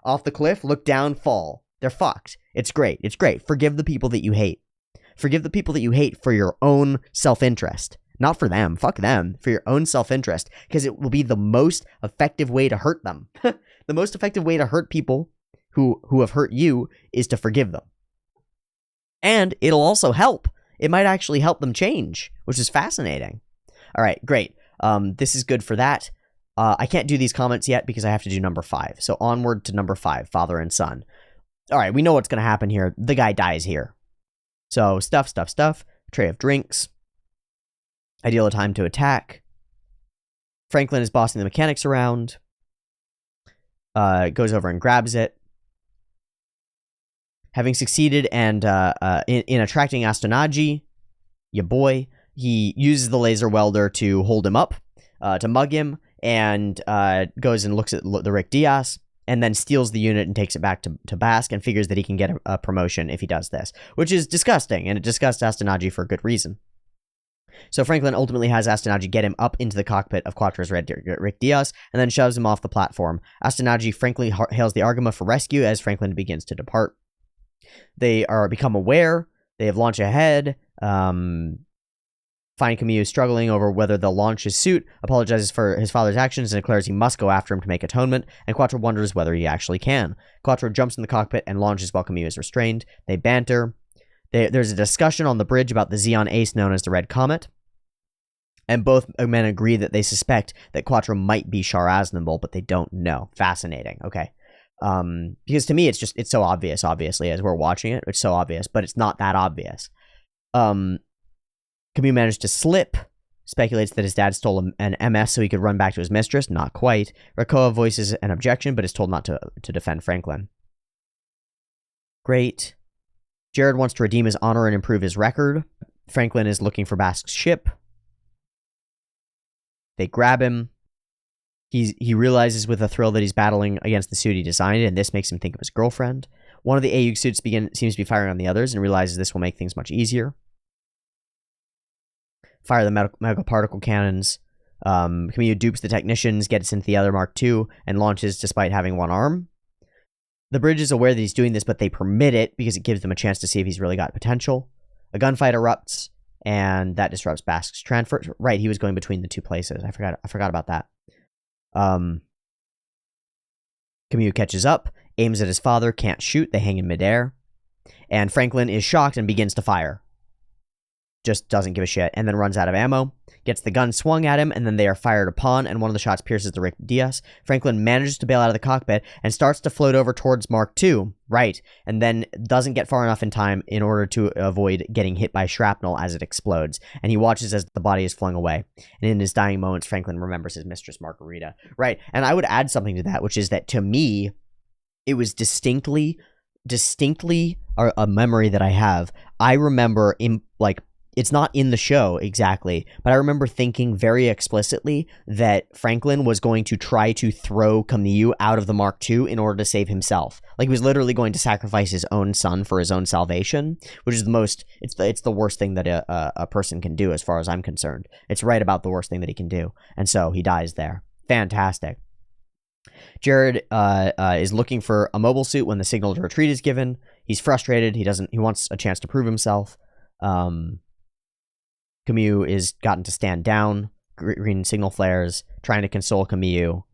off the cliff, look down, fall. They're fucked. It's great. It's great. Forgive the people that you hate. Forgive the people that you hate for your own self-interest. Not for them. Fuck them. For your own self-interest. Because it will be the most effective way to hurt them. The most effective way to hurt people who have hurt you is to forgive them. And it'll also help. It might actually help them change, which is fascinating. All right, great. This is good for that. I can't do these comments yet because I have to do number 5. So onward to number 5, father and son. All right, we know what's going to happen here. The guy dies here. So, stuff. Tray of drinks. Ideal time to attack. Franklin is bossing the mechanics around. Goes over and grabs it. Having succeeded and in attracting Astonaji, your boy, he uses the laser welder to hold him up, to mug him, and goes and looks at the Rick Diaz. And then steals the unit and takes it back to Basque and figures that he can get a promotion if he does this, which is disgusting, and it disgusts Astonaji for a good reason. So Franklin ultimately has Astonaji get him up into the cockpit of Quattro's Rick Diaz, and then shoves him off the platform. Astonaji frankly hails the Argama for rescue as Franklin begins to depart. They become aware, they have launched ahead, find Kamiyu struggling over whether they'll launch his suit, apologizes for his father's actions, and declares he must go after him to make atonement, and Quattro wonders whether he actually can. Quattro jumps in the cockpit and launches while Kamiyu is restrained. They banter. There's a discussion on the bridge about the Xeon ace known as the Red Comet, and both men agree that they suspect that Quattro might be Char Aznavour, but they don't know. Fascinating. Okay. Because to me, it's so obvious, obviously, as we're watching it. It's so obvious, but it's not that obvious. Kamiyu managed to slip, speculates that his dad stole an MS so he could run back to his mistress. Not quite. Rakoa voices an objection, but is told not to defend Franklin. Great. Jared wants to redeem his honor and improve his record. Franklin is looking for Basque's ship. They grab him. He realizes with a thrill that he's battling against the suit he designed, and this makes him think of his girlfriend. One of the AUG suits seems to be firing on the others and realizes this will make things much easier. Fire the mega particle cannons. Kamiyu dupes the technicians, gets into the other Mark II, and launches despite having one arm. The bridge is aware that he's doing this, but they permit it because it gives them a chance to see if he's really got potential. A gunfight erupts, and that disrupts Basque's transfer. Right, he was going between the two places. I forgot about that. Kamiyu catches up, aims at his father, can't shoot, they hang in midair. And Franklin is shocked and begins to fire. Just doesn't give a shit, and then runs out of ammo, gets the gun swung at him, and then they are fired upon, and one of the shots pierces the Rick Diaz. Franklin manages to bail out of the cockpit, and starts to float over towards Mark II, right, and then doesn't get far enough in time in order to avoid getting hit by shrapnel as it explodes, and he watches as the body is flung away, and in his dying moments, Franklin remembers his mistress Margarita, right, and I would add something to that, which is that, to me, it was distinctly a memory that I have. I remember, it's not in the show exactly, but I remember thinking very explicitly that Franklin was going to try to throw Camille out of the Mark II in order to save himself. Like, he was literally going to sacrifice his own son for his own salvation, which is it's the worst thing that a person can do as far as I'm concerned. It's right about the worst thing that he can do. And so he dies there. Fantastic. Jared is looking for a mobile suit when the signal to retreat is given. He's frustrated. He wants a chance to prove himself. Camille is gotten to stand down. Green signal flares, trying to console Camille.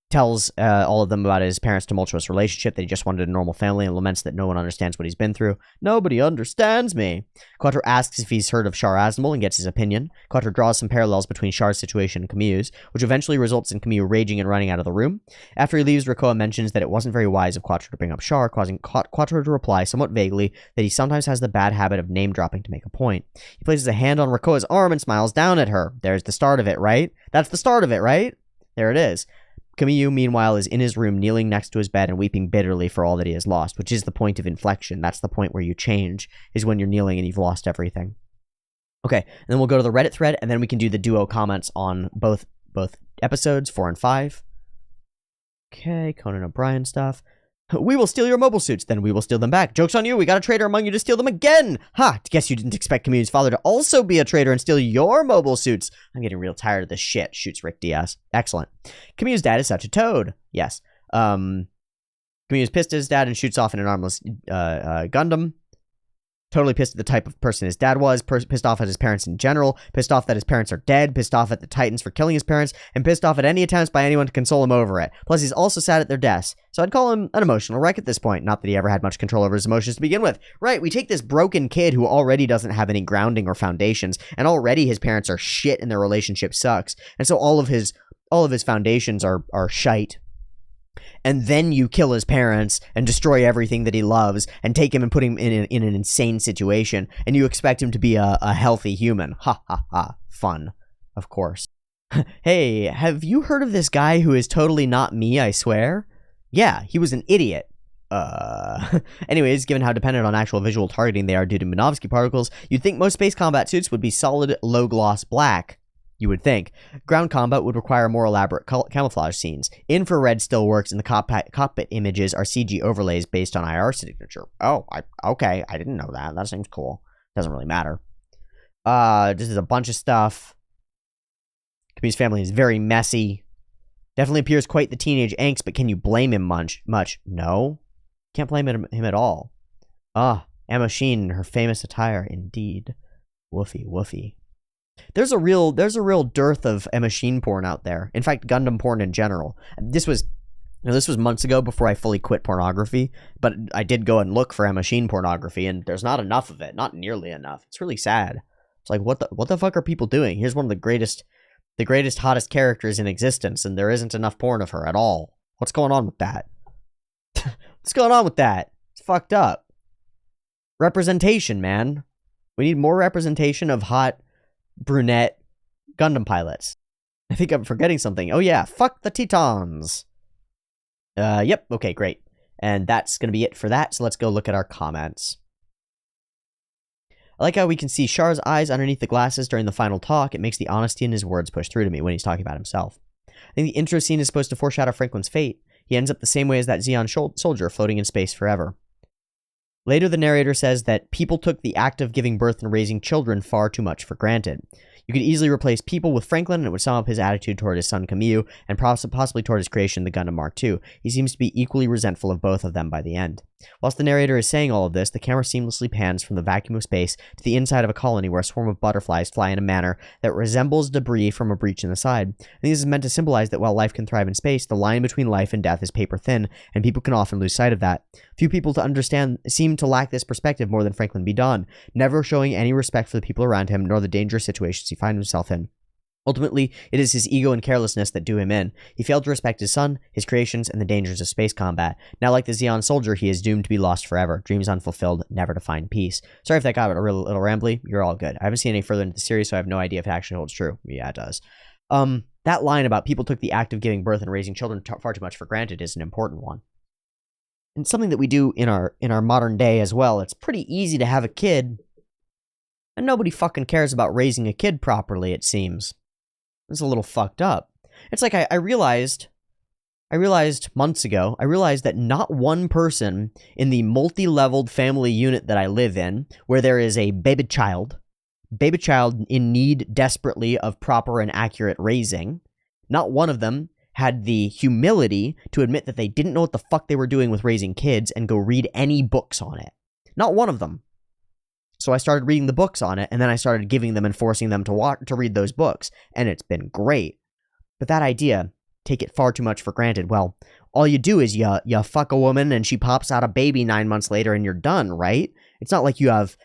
Tells all of them about his parents' tumultuous relationship, that he just wanted a normal family, and laments that no one understands what he's been through. Nobody understands me. Quattro asks if he's heard of Char Aznable and gets his opinion. Quattro draws some parallels between Char's situation and Camille's, which eventually results in Camille raging and running out of the room. After he leaves, Rakoa mentions that it wasn't very wise of Quattro to bring up Char, causing Quattro to reply somewhat vaguely that he sometimes has the bad habit of name-dropping to make a point. He places a hand on Rakoa's arm and smiles down at her. There's the start of it, right? That's the start of it, right? There it is. Camille, meanwhile, is in his room, kneeling next to his bed and weeping bitterly for all that he has lost, which is the point of inflection. That's the point where you change, is when you're kneeling and you've lost everything. Okay, and then we'll go to the Reddit thread, and then we can do the duo comments on both episodes, 4 and 5. Okay, Conan O'Brien stuff. We will steal your mobile suits, then we will steal them back. Joke's on you, we got a traitor among you to steal them again! Ha! Guess you didn't expect Camille's father to also be a traitor and steal your mobile suits. I'm getting real tired of this shit, shoots Rick Diaz. Excellent. Camille's dad is such a toad. Yes. Camille's pissed at his dad and shoots off in an armless Gundam. Totally pissed at the type of person his dad was, pissed off at his parents in general, pissed off that his parents are dead, pissed off at the Titans for killing his parents, and pissed off at any attempts by anyone to console him over it. Plus, he's also sad at their deaths. So I'd call him an emotional wreck at this point. Not that he ever had much control over his emotions to begin with. Right, we take this broken kid who already doesn't have any grounding or foundations, and already his parents are shit and their relationship sucks. And so all of his foundations are shite. And then you kill his parents and destroy everything that he loves and take him and put him in an insane situation, and you expect him to be a healthy human. Ha ha ha. Fun. Of course. Hey, have you heard of this guy who is totally not me, I swear? Yeah, he was an idiot. Anyways, given how dependent on actual visual targeting they are due to Minovsky particles, you'd think most space combat suits would be solid, low-gloss black. You would think. Ground combat would require more elaborate camouflage scenes. Infrared still works, and the cockpit images are CG overlays based on IR signature. Oh, okay. I didn't know that. That seems cool. Doesn't really matter. This is a bunch of stuff. Camille's family is very messy. Definitely appears quite the teenage angst, but can you blame him much? No. Can't blame him at all. Emma Sheen in her famous attire, indeed. Woofy. There's a real dearth of Emma Sheen porn out there. In fact, Gundam porn in general. This was months ago before I fully quit pornography, but I did go and look for Emma Sheen pornography, and there's not enough of it. Not nearly enough. It's really sad. It's like, what the fuck are people doing? Here's one of the greatest, hottest characters in existence, and there isn't enough porn of her at all. What's going on with that? What's going on with that? It's fucked up. Representation, man. We need more representation of hot brunette Gundam pilots. I think I'm forgetting something. Oh yeah, fuck the Tetons. Yep, okay, great. And that's gonna be it for that, so let's go look at our comments. I like how we can see Char's eyes underneath the glasses during the final talk. It makes the honesty in his words push through to me when he's talking about himself. I think the intro scene is supposed to foreshadow Franklin's fate. He ends up the same way as that Zeon soldier floating in space forever. Later, the narrator says that people took the act of giving birth and raising children far too much for granted. You could easily replace people with Franklin, and it would sum up his attitude toward his son Camille, and possibly toward his creation, the Gundam Mark II. He seems to be equally resentful of both of them by the end. Whilst the narrator is saying all of this, the camera seamlessly pans from the vacuum of space to the inside of a colony where a swarm of butterflies fly in a manner that resembles debris from a breach in the side. I think this is meant to symbolize that while life can thrive in space, the line between life and death is paper thin, and people can often lose sight of that. Few people to understand seem to lack this perspective more than Franklin B. Dunn, never showing any respect for the people around him, nor the dangerous situations he finds himself in. Ultimately, it is his ego and carelessness that do him in. He failed to respect his son, his creations, and the dangers of space combat. Now, like the Zeon soldier, he is doomed to be lost forever. Dreams unfulfilled, never to find peace. Sorry if that got a little rambly. You're all good. I haven't seen any further into the series, so I have no idea if it actually holds true. Yeah, it does. That line about people took the act of giving birth and raising children far too much for granted is an important one. And something that we do in our modern day as well. It's pretty easy to have a kid And nobody fucking cares about raising a kid properly, it seems. It's a little fucked up. It's like I realized months ago, that not one person in the multi-leveled family unit that I live in, where there is a baby child in need desperately of proper and accurate raising, not one of them had the humility to admit that they didn't know what the fuck they were doing with raising kids and go read any books on it. Not one of them. So I started reading the books on it, and then I started giving them and forcing them to read those books, and it's been great. But that idea, take it far too much for granted. Well, all you do is you fuck a woman and she pops out a baby 9 months later and you're done, right? It's not like you have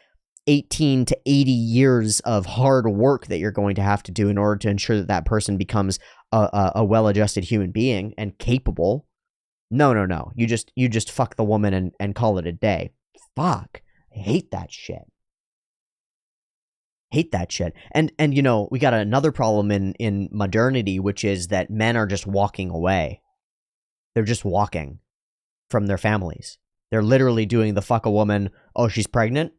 18 to 80 years of hard work that you're going to have to do in order to ensure that that person becomes a well-adjusted human being and capable. No. You just fuck the woman and call it a day. Fuck. I hate that shit. And you know, we got another problem in modernity, which is that men are just walking away. They're just walking from their families. They're literally doing the fuck a woman, oh, she's pregnant?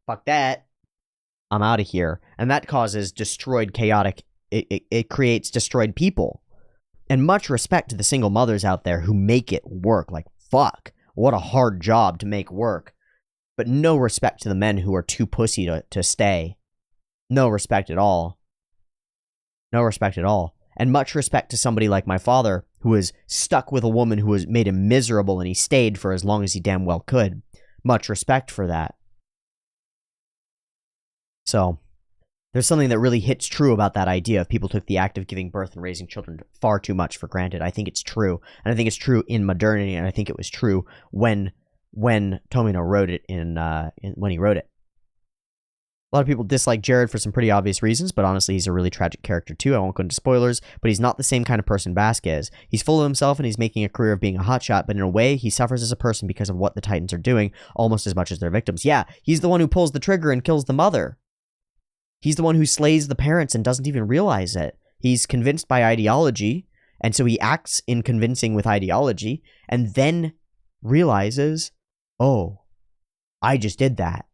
Fuck that. I'm out of here. And that causes destroyed chaotic, it creates destroyed people. And much respect to the single mothers out there who make it work. Like, fuck, what a hard job to make work. But no respect to the men who are too pussy to stay. No respect at all. No respect at all. And much respect to somebody like my father, who was stuck with a woman who made him miserable, and he stayed for as long as he damn well could. Much respect for that. So, there's something that really hits true about that idea of people took the act of giving birth and raising children far too much for granted. I think it's true. And I think it's true in modernity, and I think it was true when Tomino wrote it when he wrote it. A lot of people dislike Jared for some pretty obvious reasons, but honestly, he's a really tragic character too. I won't go into spoilers, but he's not the same kind of person Basque is. He's full of himself and he's making a career of being a hotshot, but in a way, he suffers as a person because of what the Titans are doing, almost as much as their victims. Yeah, he's the one who pulls the trigger and kills the mother. He's the one who slays the parents and doesn't even realize it. He's convinced by ideology, and so he acts in convincing with ideology, and then realizes, oh, I just did that.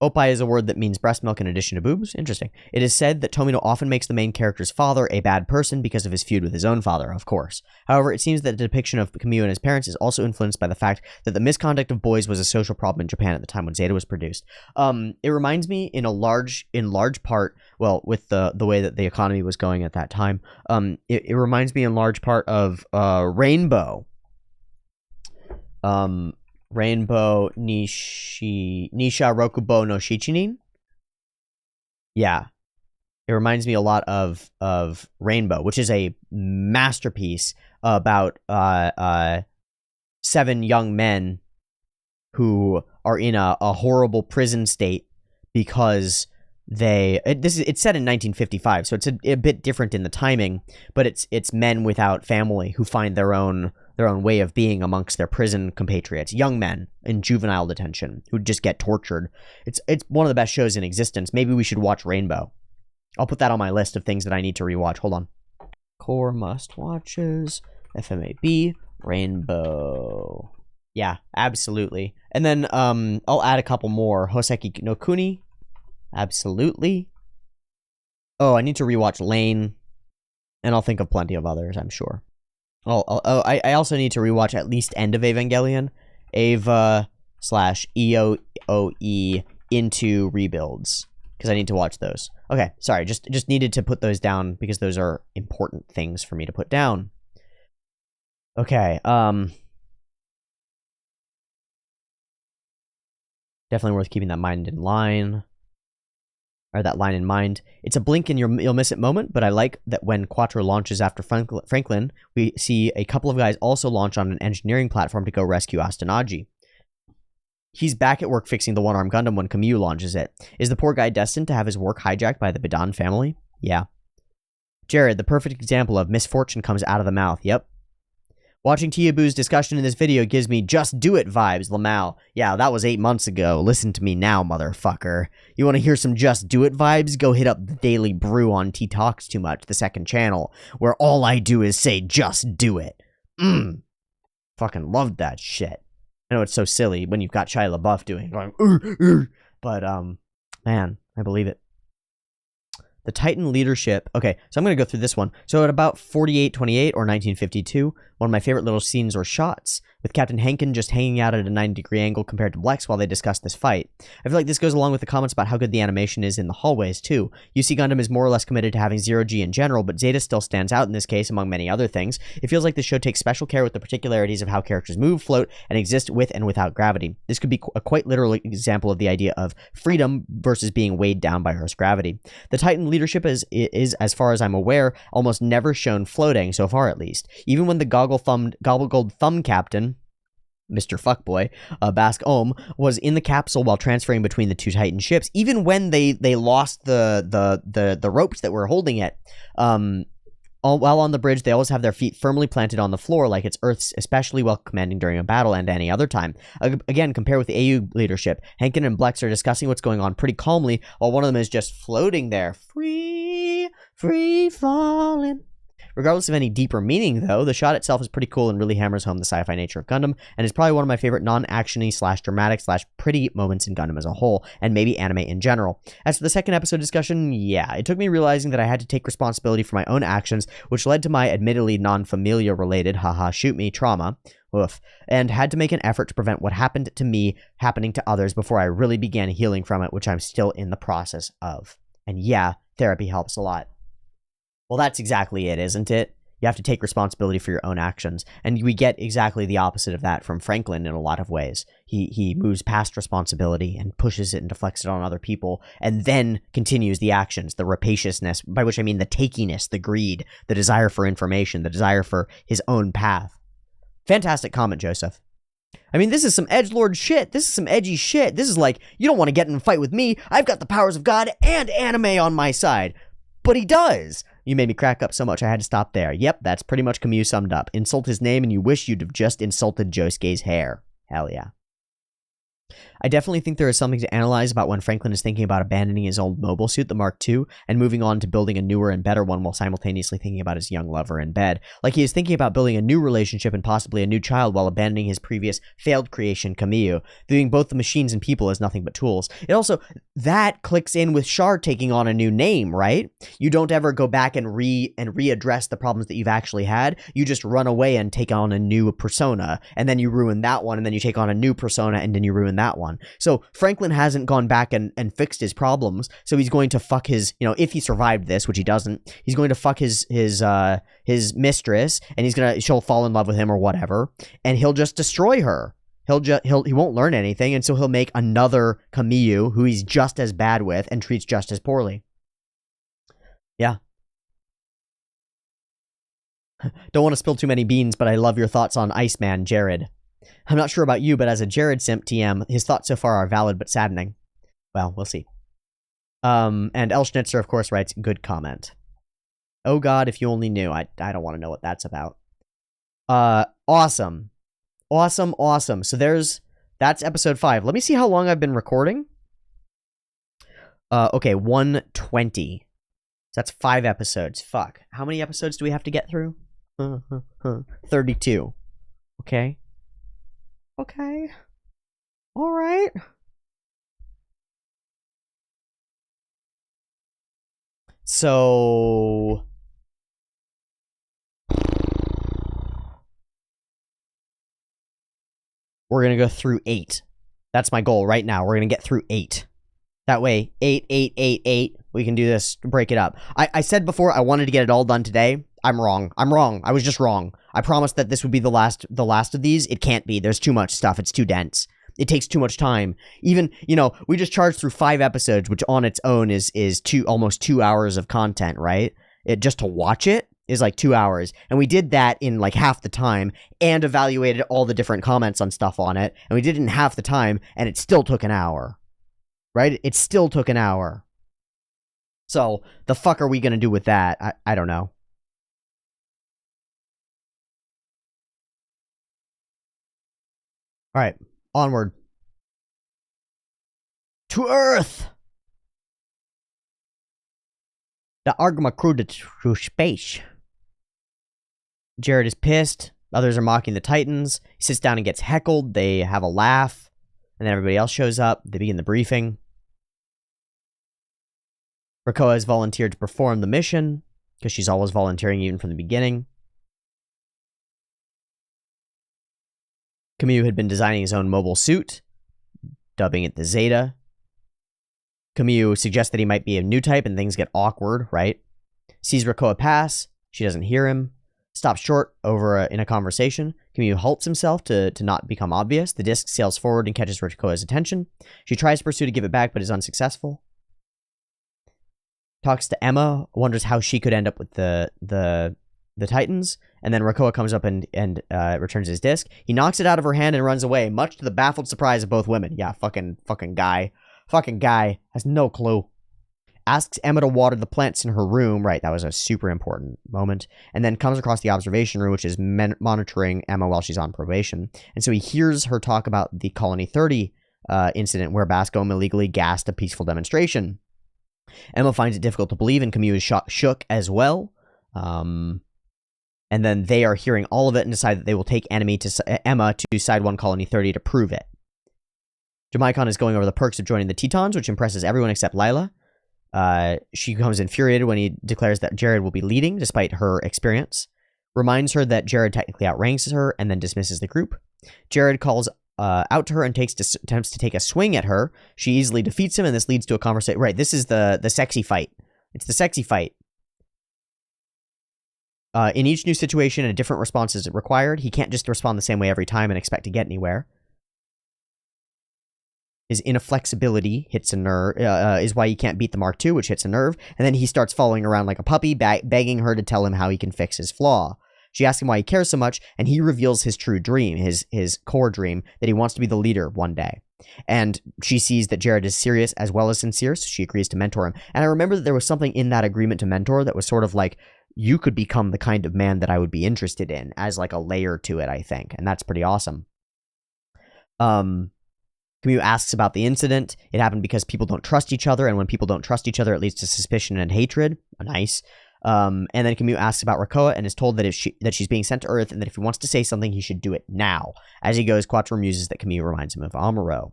Opai is a word that means breast milk in addition to boobs. Interesting. It is said that Tomino often makes the main character's father a bad person because of his feud with his own father, of course. However, it seems that the depiction of Kamio and his parents is also influenced by the fact that the misconduct of boys was a social problem in Japan at the time when Zeta was produced. It reminds me in large part, well, with the way that the economy was going at that time, it reminds me in large part of Rainbow. Rainbow Nisha Rokubo no Shichinin? Yeah. It reminds me a lot of Rainbow, which is a masterpiece about 7 young men who are in a horrible prison state because it's set in 1955, so it's a bit different in the timing, but it's men without family who find their own way of being amongst their prison compatriots, young men in juvenile detention who just get tortured. It's one of the best shows in existence. Maybe we should watch Rainbow. I'll put that on my list of things that I need to rewatch. Hold on. Core must watches, FMAB, Rainbow. Yeah, absolutely. And then I'll add a couple more. Hoseki no Kuni. Absolutely. Oh, I need to rewatch Lane. And I'll think of plenty of others, I'm sure. I also need to rewatch at least End of Evangelion. Eva / EOE into Rebuilds. Because I need to watch those. Okay, sorry, just needed to put those down because those are important things for me to put down. Okay, definitely worth keeping that mind in line. Or that line in mind. It's a blink and you'll miss it moment, but I like that when Quattro launches after Franklin, we see a couple of guys also launch on an engineering platform to go rescue Astanagi. He's back at work fixing the one-arm Gundam when Kamyu launches it. Is the poor guy destined to have his work hijacked by the Bidan family? Yeah. Jared, the perfect example of misfortune comes out of the mouth. Yep. Watching Teeaboo's discussion in this video gives me just do it vibes, Lamau. Yeah, that was 8 months ago. Listen to me now, motherfucker. You want to hear some just do it vibes? Go hit up the Daily Brew on T Talks Too Much, the second channel, where all I do is say just do it. Fucking loved that shit. I know it's so silly when you've got Shia LaBeouf doing, going, But, man, I believe it. The Titan leadership. Okay, so I'm going to go through this one. So at about 4828 or 1952, one of my favorite little scenes or shots, with Captain Henkin just hanging out at a 90-degree angle compared to Blex while they discuss this fight. I feel like this goes along with the comments about how good the animation is in the hallways, too. UC Gundam is more or less committed to having zero-G in general, but Zeta still stands out in this case among many other things. It feels like the show takes special care with the particularities of how characters move, float, and exist with and without gravity. This could be a quite literal example of the idea of freedom versus being weighed down by Earth's gravity. The Titan leadership is, as far as I'm aware, almost never shown floating, so far at least. Even when the goggle-gold thumb captain, Mr. Fuckboy, Bask Ohm, was in the capsule while transferring between the two Titan ships, even when they lost the ropes that were holding it, while on the bridge, they always have their feet firmly planted on the floor, like it's Earth's, especially while commanding during a battle and any other time. Again, compared with the AU leadership, Henkin and Blex are discussing what's going on pretty calmly, while one of them is just floating there, free falling. Regardless of any deeper meaning, though, the shot itself is pretty cool and really hammers home the sci-fi nature of Gundam, and is probably one of my favorite non-action-y / dramatic / pretty moments in Gundam as a whole, and maybe anime in general. As for the second episode discussion, yeah, it took me realizing that I had to take responsibility for my own actions, which led to my admittedly non-familial related, haha, shoot me, trauma, oof, and had to make an effort to prevent what happened to me happening to others before I really began healing from it, which I'm still in the process of. And yeah, therapy helps a lot. Well, that's exactly it, isn't it? You have to take responsibility for your own actions. And we get exactly the opposite of that from Franklin in a lot of ways. He moves past responsibility and pushes it and deflects it on other people, and then continues the actions, the rapaciousness, by which I mean the takiness, the greed, the desire for information, the desire for his own path. Fantastic comment, Joseph. I mean, this is some edgelord shit. This is some edgy shit. This is like, you don't want to get in a fight with me. I've got the powers of God and anime on my side. But he does. You made me crack up so much I had to stop there. Yep, that's pretty much Camus summed up. Insult his name and you wish you'd have just insulted Josuke's hair. Hell yeah. I definitely think there is something to analyze about when Franklin is thinking about abandoning his old mobile suit, the Mark II, and moving on to building a newer and better one while simultaneously thinking about his young lover in bed. Like he is thinking about building a new relationship and possibly a new child while abandoning his previous failed creation, Camille, viewing both the machines and people as nothing but tools. It also, that clicks in with Char taking on a new name, right? You don't ever go back and readdress the problems that you've actually had. You just run away and take on a new persona, and then you ruin that one, and then you take on a new persona, and then you ruin that one. So Franklin hasn't gone back and fixed his problems, so he's going to fuck his, you know, if he survived this, which he doesn't, he's going to fuck his mistress, and she'll fall in love with him or whatever, and he'll just destroy her. He won't learn anything, and so he'll make another Camille who he's just as bad with and treats just as poorly. Yeah. Don't want to spill too many beans, but I love your thoughts on Iceman, Jared. I'm not sure about you, but as a Jared simp TM, his thoughts so far are valid but saddening. Well, we'll see. And El Schnitzer, of course, writes, good comment. Oh god, if you only knew. I don't want to know what that's about. Awesome. Awesome. So that's episode 5. Let me see how long I've been recording. Okay, 120. So that's 5 episodes. Fuck. How many episodes do we have to get through? 32. Okay. Okay. All right. So we're going to go through 8. That's my goal right now. We're going to get through 8. That way, 8, 8, 8, 8. We can do this, break it up. I said before I wanted to get it all done today. I'm wrong. I was just wrong. I promised that this would be the last of these. It can't be. There's too much stuff. It's too dense. It takes too much time. Even, you know, we just charged through 5 episodes, which on its own is almost 2 hours of content, right? Just to watch it is like 2 hours. And we did that in like half the time and evaluated all the different comments on stuff on it. And we did it in half the time and it still took an hour. Right? It still took an hour. So, the fuck are we gonna do with that? I don't know. Alright, onward. To Earth! The Argama crew to space. Jared is pissed. Others are mocking the Titans. He sits down and gets heckled. They have a laugh. And then everybody else shows up. They begin the briefing. Rakoa has volunteered to perform the mission, because she's always volunteering even from the beginning. Kamyu had been designing his own mobile suit, dubbing it the Zeta. Kamyu suggests that he might be a new type, and things get awkward, right? Sees Rakoa pass. She doesn't hear him. Stops short in a conversation. Kamyu halts himself to not become obvious. The disc sails forward and catches Rakoa's attention. She tries to pursue to give it back, but is unsuccessful. Talks to Emma, wonders how she could end up with the Titans, and then Rakoa comes up and returns his disc. He knocks it out of her hand and runs away, much to the baffled surprise of both women. Yeah, fucking guy. Fucking guy has no clue. Asks Emma to water the plants in her room. Right, that was a super important moment. And then comes across the observation room, which is monitoring Emma while she's on probation. And so he hears her talk about the Colony 30 incident where Bascom illegally gassed a peaceful demonstration. Emma finds it difficult to believe, and Kamyu is shook as well. And then they are hearing all of it and decide that they will take Emma to Side 1 Colony 30 to prove it. Jamaicon is going over the perks of joining the Tetons, which impresses everyone except Lila. She becomes infuriated when he declares that Jared will be leading, despite her experience. Reminds her that Jared technically outranks her, and then dismisses the group. Jared calls out to her and attempts to take a swing at her. She easily defeats him, and this leads to a conversation. Right, this is the sexy fight. It's the sexy fight. In each new situation, a different response is required. He can't just respond the same way every time and expect to get anywhere. His inflexibility hits a nerve, is why he can't beat the Mark II, which hits a nerve. And then he starts following around like a puppy, begging her to tell him how he can fix his flaw. She asks him why he cares so much, and he reveals his true dream, his core dream, that he wants to be the leader one day. And she sees that Jared is serious as well as sincere, so she agrees to mentor him. And I remember that there was something in that agreement to mentor that was sort of like, you could become the kind of man that I would be interested in, as like a layer to it, I think. And that's pretty awesome. Kamyu asks about the incident. It happened because people don't trust each other, and when people don't trust each other, it leads to suspicion and hatred. Nice. And then Kamyu asks about Rakoa and is told that she's being sent to Earth, and that if he wants to say something, he should do it now. As he goes, Quattro muses that Kamyu reminds him of Amuro.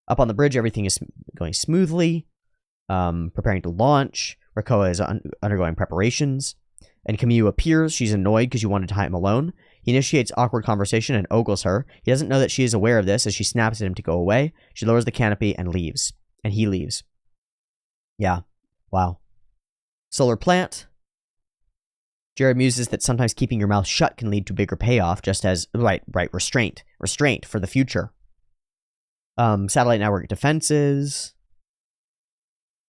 Up on the bridge, everything is going smoothly. Preparing to launch. Rakoa is undergoing preparations. And Kamyu appears. She's annoyed because you wanted time alone. He initiates awkward conversation and ogles her. He doesn't know that she is aware of this as she snaps at him to go away. She lowers the canopy and leaves. And he leaves. Yeah. Wow. Solar plant. Jared muses that sometimes keeping your mouth shut can lead to bigger payoff, just as, restraint for the future. Satellite network defenses.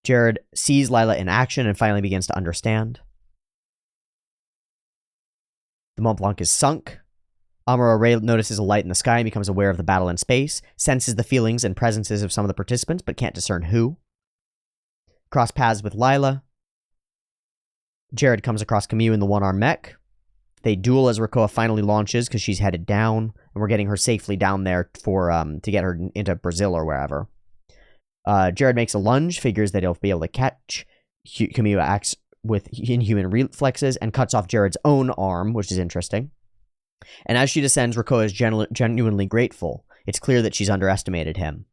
Jared sees Lila in action and finally begins to understand. The Mont Blanc is sunk. Amuro Ray notices a light in the sky and becomes aware of the battle in space, senses the feelings and presences of some of the participants, but can't discern who. Cross paths with Lila. Jared comes across Kamyu in the one-arm mech. They duel as Rakoa finally launches because she's headed down, and we're getting her safely down there to get her into Brazil or wherever. Jared makes a lunge, figures that he'll be able to catch. Kamyu acts with inhuman reflexes and cuts off Jared's own arm, which is interesting. And as she descends, Rakoa is genuinely grateful. It's clear that she's underestimated him.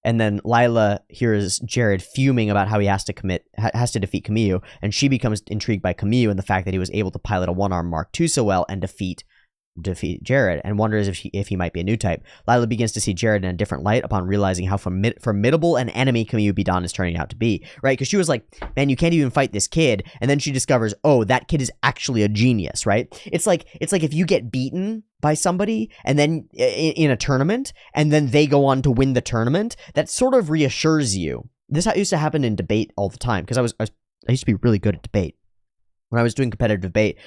And then Lila hears Jared fuming about how he has to defeat Kamyu, and she becomes intrigued by Kamyu and the fact that he was able to pilot a one-arm Mark II so well and defeat Jared, and wonders if he might be a new type. Lila begins to see Jared in a different light upon realizing how formidable an enemy Kamyu Bidan is turning out to be, right? Because she was like, man, you can't even fight this kid, and then she discovers, oh, that kid is actually a genius, right? It's like if you get beaten by somebody and then in a tournament, and then they go on to win the tournament, that sort of reassures you. This used to happen in debate all the time, because I used to be really good at debate. When I was doing competitive debate,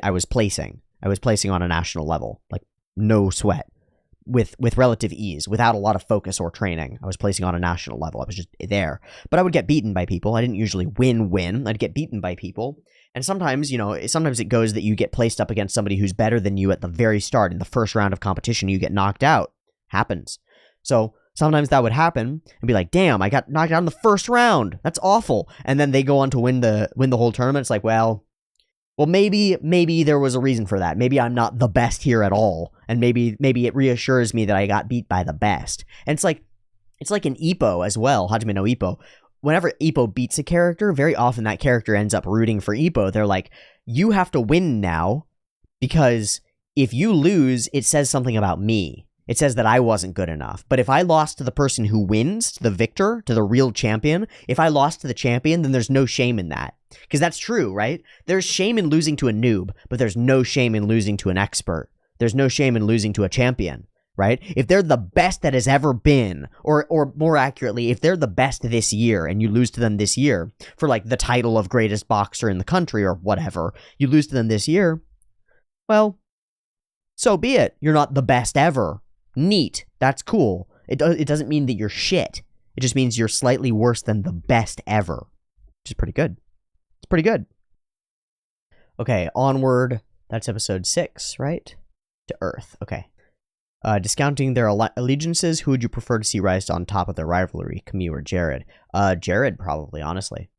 I was placing. I was placing on a national level, like no sweat, with relative ease, without a lot of focus or training. I was placing on a national level. I was just there. But I would get beaten by people. I didn't usually win. I'd get beaten by people. And sometimes, sometimes it goes that you get placed up against somebody who's better than you at the very start. In the first round of competition, you get knocked out. Happens. So sometimes that would happen and be like, damn, I got knocked out in the first round. That's awful. And then they go on to win the whole tournament. It's like, well, maybe there was a reason for that. Maybe I'm not the best here at all. And maybe it reassures me that I got beat by the best. And it's like an Ippo as well, Hajime no Ippo. whenever Ippo beats a character, very often that character ends up rooting for Ippo. They're like, you have to win now, because if you lose, it says something about me. It says that I wasn't good enough. But if I lost to the person who wins, to the victor, to the real champion, if I lost to the champion, then there's no shame in that. Because that's true, right? There's shame in losing to a noob, but there's no shame in losing to an expert. There's no shame in losing to a champion, right? If they're the best that has ever been, or more accurately, if they're the best this year and you lose to them this year for like the title of greatest boxer in the country or whatever, you lose to them this year, well, so be it. You're not the best ever. Neat. That's cool. It doesn't mean that you're shit. It just means you're slightly worse than the best ever, which is pretty good. It's pretty good. Okay, onward. That's episode 6, right? To Earth. Okay. Discounting their allegiances, who would you prefer to see rise on top of their rivalry, Camille or Jared? Jared, probably, honestly.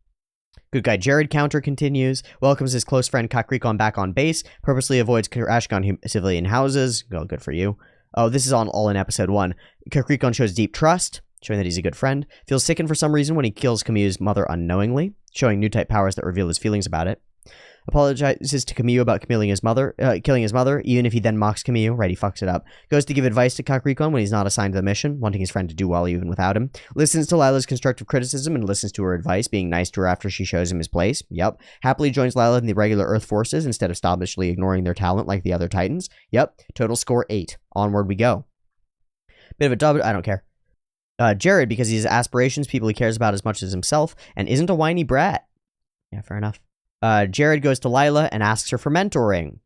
Good guy Jared counter continues, welcomes his close friend Kakrikon back on base, purposely avoids crashing on civilian houses. Well, good for you. Oh, this is all in episode 1. Kakrikon shows deep trust, showing that he's a good friend. Feels sickened for some reason when he kills Camille's mother unknowingly, showing new type powers that reveal his feelings about it. Apologizes to Camille about killing his mother, even if he then mocks Camille. Right, he fucks it up. Goes to give advice to Kakrikon when he's not assigned to the mission, wanting his friend to do well even without him. Listens to Lila's constructive criticism and listens to her advice, being nice to her after she shows him his place. Yep. Happily joins Lila in the regular Earth forces instead of snobbishly ignoring their talent like the other Titans. Yep. Total score 8. Onward we go. Bit of a dub, I don't care. Jared, because he has aspirations, people he cares about as much as himself, and isn't a whiny brat. Yeah, fair enough. Jared goes to Lila and asks her for mentoring.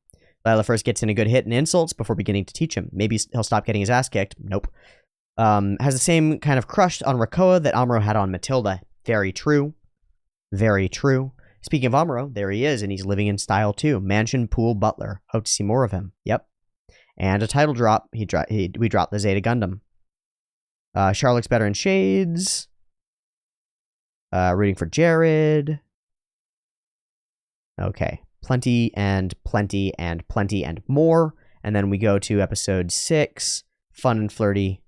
Lila first gets in a good hit and insults before beginning to teach him. Maybe he'll stop getting his ass kicked. Nope. Has the same kind of crush on Rakoa that Amuro had on Matilda. Very true. Very true. Speaking of Amuro, there he is, and he's living in style too. Mansion, pool, butler. Hope to see more of him. Yep. And a title drop. We dropped the Zeta Gundam. Char looks better in shades. Rooting for Jared. Okay, plenty and plenty and plenty and more. And then we go to episode 6, fun and flirty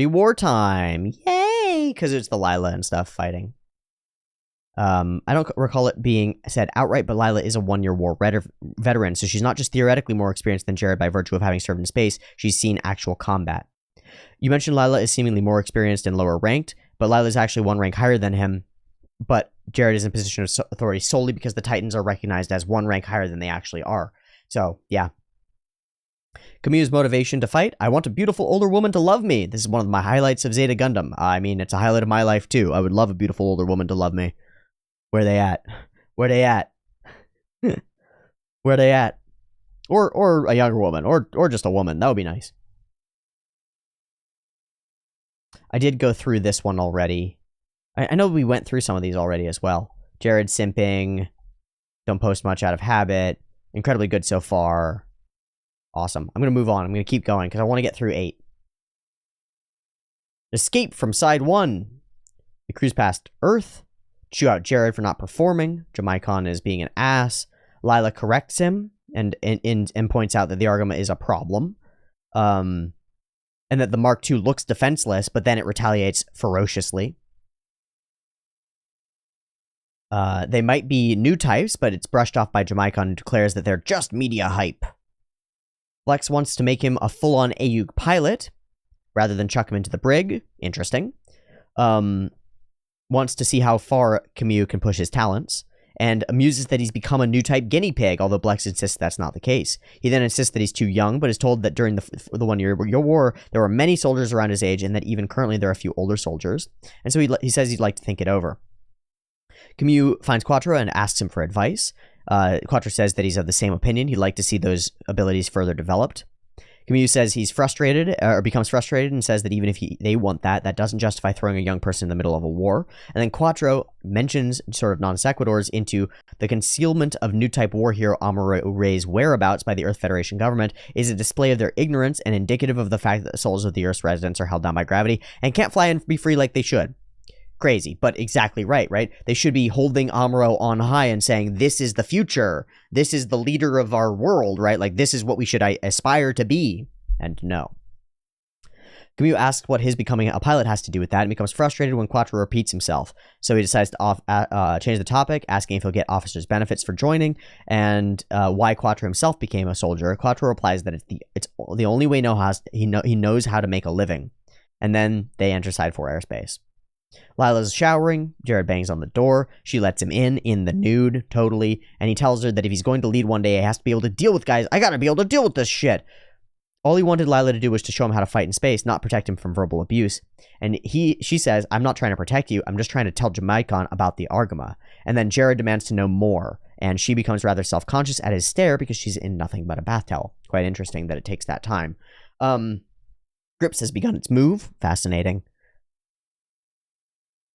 wartime. Yay! Because it's the Lila and stuff fighting. I don't recall it being said outright, but Lila is a 1-year war veteran, so she's not just theoretically more experienced than Jared by virtue of having served in space, she's seen actual combat. You mentioned Lila is seemingly more experienced and lower ranked, but Lila is actually 1 rank higher than him. But Jared is in position of authority solely because the Titans are recognized as 1 rank higher than they actually are. So, yeah. Camille's motivation to fight. I want a beautiful older woman to love me. This is one of my highlights of Zeta Gundam. I mean, it's a highlight of my life, too. I would love a beautiful older woman to love me. Where they at? Where they at? Where they at? Or a younger woman. Or just a woman. That would be nice. I did go through this one already. I know we went through some of these already as well. Jared simping. Don't post much out of habit. Incredibly good so far. Awesome. I'm going to move on. I'm going to keep going because I want to get through 8. Escape from side 1. We cruise past Earth. Chew out Jared for not performing. Jamaicon is being an ass. Lila corrects him and points out that the Argama is a problem. And that the Mark II looks defenseless, but then it retaliates ferociously. They might be new types, but it's brushed off by Jamaicon and declares that they're just media hype. Flex wants to make him a full-on AU pilot, rather than chuck him into the brig. Interesting. Wants to see how far Camille can push his talents, and amuses that he's become a new type guinea pig, although Blex insists that's not the case. He then insists that he's too young, but is told that during the 1 year war, there were many soldiers around his age, and that even currently there are a few older soldiers. And so he says he'd like to think it over. Camille finds Quattro and asks him for advice. Quattro says that he's of the same opinion. He'd like to see those abilities further developed. Camille says he's frustrated, or becomes frustrated, and says that even if they want that, that doesn't justify throwing a young person in the middle of a war. And then Quattro mentions, sort of non sequiturs, into the concealment of new type war hero Amuro-Ray's whereabouts by the Earth Federation government is a display of their ignorance and indicative of the fact that the souls of the Earth's residents are held down by gravity and can't fly and be free like they should. Crazy, but exactly right? They should be holding Amuro on high and saying, this is the future. This is the leader of our world, right? Like, this is what we should aspire to be. And no. Kamyu asks what his becoming a pilot has to do with that and becomes frustrated when Quattro repeats himself. So he decides to change the topic, asking if he'll get officer's benefits for joining and why Quattro himself became a soldier. Quattro replies that it's the only way he knows how to make a living. And then they enter Side 4 airspace. Lila's showering. Jared bangs on the door. She lets him in the nude, totally. And he tells her that if he's going to lead one day, he has to be able to deal with guys. I gotta be able to deal with this shit. All he wanted Lila to do was to show him how to fight in space, not protect him from verbal abuse. And she says, I'm not trying to protect you. I'm just trying to tell Jamaicon about the Argama. And then Jared demands to know more. And she becomes rather self-conscious at his stare because she's in nothing but a bath towel. Quite interesting that it takes that time. Grips has begun its move. Fascinating.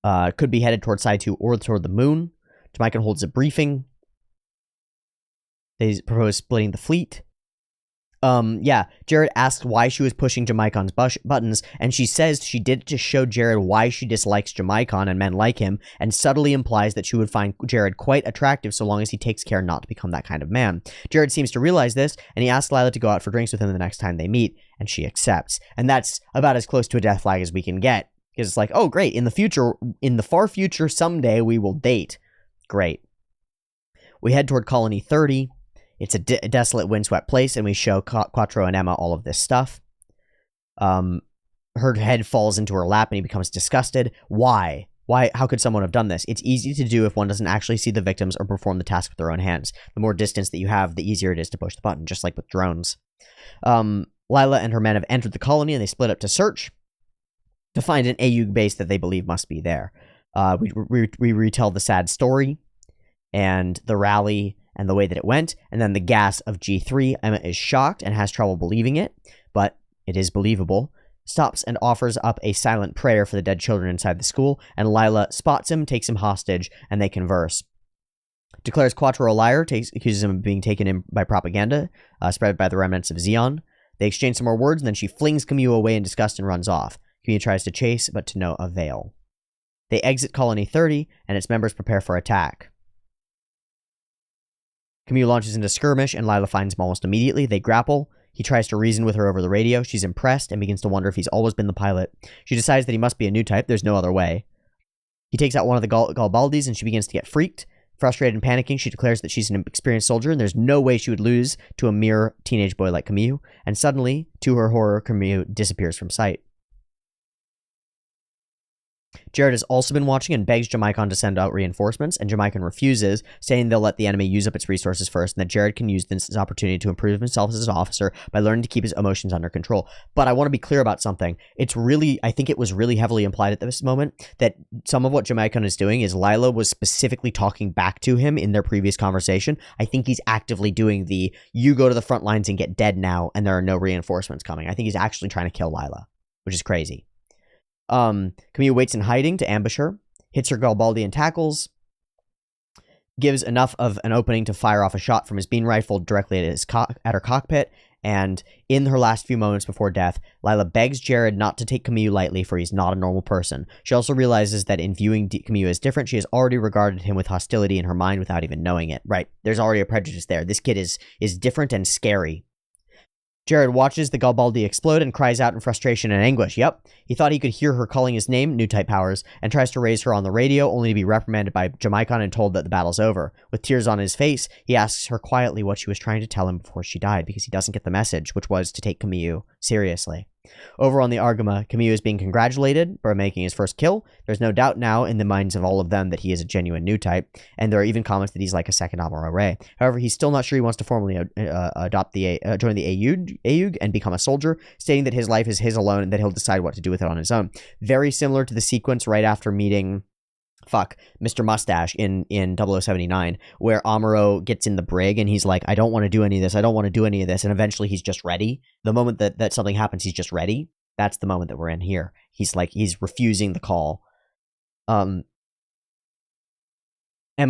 Could be headed toward Side 2 or toward the moon. Jamaicon holds a briefing. They propose splitting the fleet. Jared asks why she was pushing Jamaicon's buttons, and she says she did it to show Jared why she dislikes Jamaicon and men like him, and subtly implies that she would find Jared quite attractive so long as he takes care not to become that kind of man. Jared seems to realize this, and he asks Lila to go out for drinks with him the next time they meet, and she accepts. And that's about as close to a death flag as we can get. Because it's like, oh, great, in the far future, someday we will date. Great. We head toward Colony 30. It's a desolate, windswept place, and we show Quattro and Emma all of this stuff. Her head falls into her lap, and he becomes disgusted. Why? How could someone have done this? It's easy to do if one doesn't actually see the victims or perform the task with their own hands. The more distance that you have, the easier it is to push the button, just like with drones. Lila and her men have entered the colony, and they split up to search to find an AU base that they believe must be there. We retell the sad story and the rally and the way that it went, and then the gas of G3. Emma is shocked and has trouble believing it, but it is believable. Stops and offers up a silent prayer for the dead children inside the school, and Lila spots him, takes him hostage, and they converse. Declares Quattro a liar, accuses him of being taken in by propaganda, spread by the remnants of Xeon. They exchange some more words, and then she flings Kamyu away in disgust and runs off. Kamyu tries to chase, but to no avail. They exit Colony 30, and its members prepare for attack. Kamyu launches into skirmish, and Lila finds him almost immediately. They grapple. He tries to reason with her over the radio. She's impressed and begins to wonder if he's always been the pilot. She decides that he must be a new type. There's no other way. He takes out one of the Galbaldis, and she begins to get freaked. Frustrated and panicking, she declares that she's an experienced soldier, and there's no way she would lose to a mere teenage boy like Kamyu. And suddenly, to her horror, Kamyu disappears from sight. Jared has also been watching and begs Jamaicon to send out reinforcements, and Jamaicon refuses, saying they'll let the enemy use up its resources first, and that Jared can use this opportunity to improve himself as an officer by learning to keep his emotions under control. But I want to be clear about something. I think it was really heavily implied at this moment that some of what Jamaicon is doing is Lila was specifically talking back to him in their previous conversation. I think he's actively doing you go to the front lines and get dead now, and there are no reinforcements coming. I think he's actually trying to kill Lila, which is crazy. Kamyu waits in hiding to ambush her, hits her Galbaldi and tackles, gives enough of an opening to fire off a shot from his beam rifle directly at her cockpit, and in her last few moments before death, Lila begs Jared not to take Kamyu lightly, for he's not a normal person. She also realizes that in viewing Kamyu as different, she has already regarded him with hostility in her mind without even knowing it. Right, there's already a prejudice there. This kid is different and scary. Jared watches the Galbaldi explode and cries out in frustration and anguish. Yep, he thought he could hear her calling his name, new type powers, and tries to raise her on the radio, only to be reprimanded by Jamaicon and told that the battle's over. With tears on his face, he asks her quietly what she was trying to tell him before she died, because he doesn't get the message, which was to take Kamyu seriously. Over on the Argama, Kamyu is being congratulated for making his first kill. There's no doubt now in the minds of all of them that he is a genuine new type, and there are even comments that he's like a second Amuro Ray. However, he's still not sure he wants to formally join the AUG and become a soldier, stating that his life is his alone and that he'll decide what to do with it on his own. Very similar to the sequence right after meeting Mr. Mustache in 0079, where Amuro gets in the brig and he's like, I don't want to do any of this, and eventually he's just ready. The moment that something happens, he's just ready. That's the moment that we're in here. He's refusing the call. Emma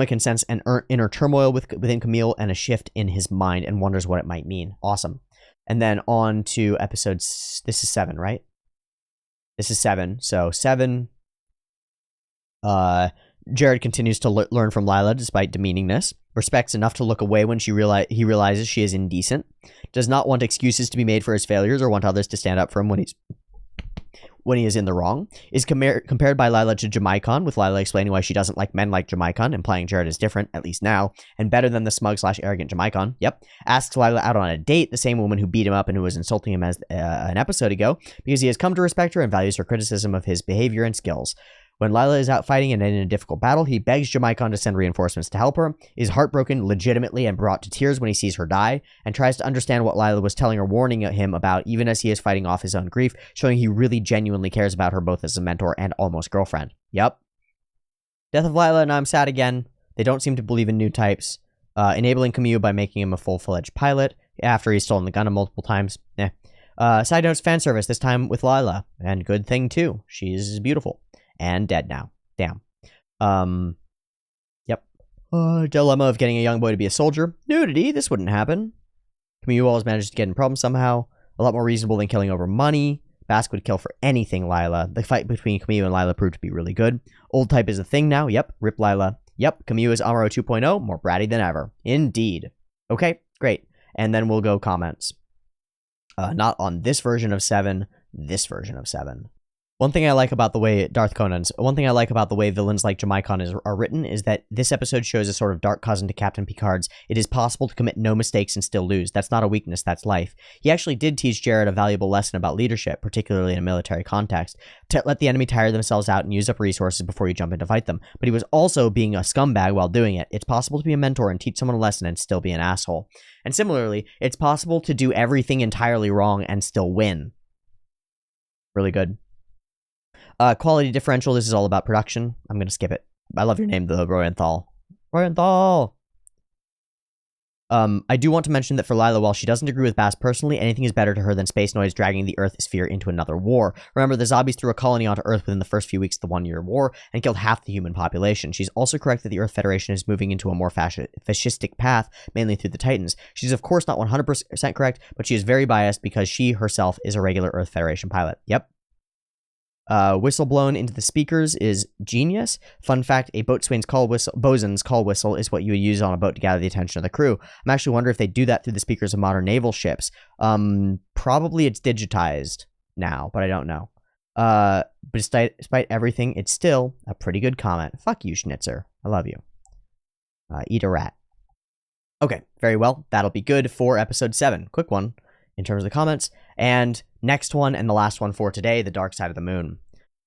can sense an inner turmoil within Camille and a shift in his mind and wonders what it might mean. Awesome. And then on to episodes. This is 7, right? This is 7. So 7... Jared continues to learn from Lila despite demeaningness, respects enough to look away when he realizes she is indecent, does not want excuses to be made for his failures or want others to stand up for him when he's when he is in the wrong, is compared by Lila to Jamaicon, with Lila explaining why she doesn't like men like Jamaicon, implying Jared is different, at least now, and better than the smug/arrogant Jamaicon. Yep. Asks Lila out on a date, the same woman who beat him up and who was insulting him as an episode ago, because he has come to respect her and values her criticism of his behavior and skills. When Lila is out fighting and in a difficult battle, he begs Jamaicon to send reinforcements to help her, is heartbroken legitimately and brought to tears when he sees her die, and tries to understand what Lila was telling or warning him about, even as he is fighting off his own grief, showing he really genuinely cares about her both as a mentor and almost girlfriend. Yep. Death of Lila, and I'm sad again. They don't seem to believe in new types. Enabling Kamui by making him a full-fledged pilot after he's stolen the Gundam multiple times. Side notes, fan service, this time with Lila. And good thing, too. She's beautiful. And dead now. Damn. Yep. Dilemma of getting a young boy to be a soldier. Nudity, this wouldn't happen. Kamui always manages to get in problems somehow. A lot more reasonable than killing over money. Basque would kill for anything, Lila. The fight between Kamui and Lila proved to be really good. Old type is a thing now. Yep. Rip Lila. Yep. Kamui is Amuro 2.0. More bratty than ever. Indeed. Okay, great. And then we'll go comments. Not on this version of 7. This version of 7. One thing I like about the way villains like Jamaicon are written is that this episode shows a sort of dark cousin to Captain Picard's. It is possible to commit no mistakes and still lose. That's not a weakness, that's life. He actually did teach Jared a valuable lesson about leadership, particularly in a military context, to let the enemy tire themselves out and use up resources before you jump in to fight them. But he was also being a scumbag while doing it. It's possible to be a mentor and teach someone a lesson and still be an asshole. And similarly, it's possible to do everything entirely wrong and still win. Really good. Quality differential, this is all about production. I'm going to skip it. I love your name, though, Royenthal. Royenthal! I do want to mention that for Lila, while she doesn't agree with Bass personally, anything is better to her than space noise dragging the Earth sphere into another war. Remember, the zombies threw a colony onto Earth within the first few weeks of the one-year war and killed half the human population. She's also correct that the Earth Federation is moving into a more fascistic path, mainly through the Titans. She's of course not 100% correct, but she is very biased because she herself is a regular Earth Federation pilot. Yep. Whistle blown into the speakers is genius. Fun fact, a boatswain's bosun's call whistle is what you would use on a boat to gather the attention of the crew. I'm actually wondering if they do that through the speakers of modern naval ships. Probably it's digitized now, but I don't know. But despite everything, it's still a pretty good comment. Fuck you, Schnitzer. I love you. Eat a rat. Okay, very well. That'll be good for episode 7. Quick one in terms of the comments. And next one and the last one for today, the Dark Side of the Moon.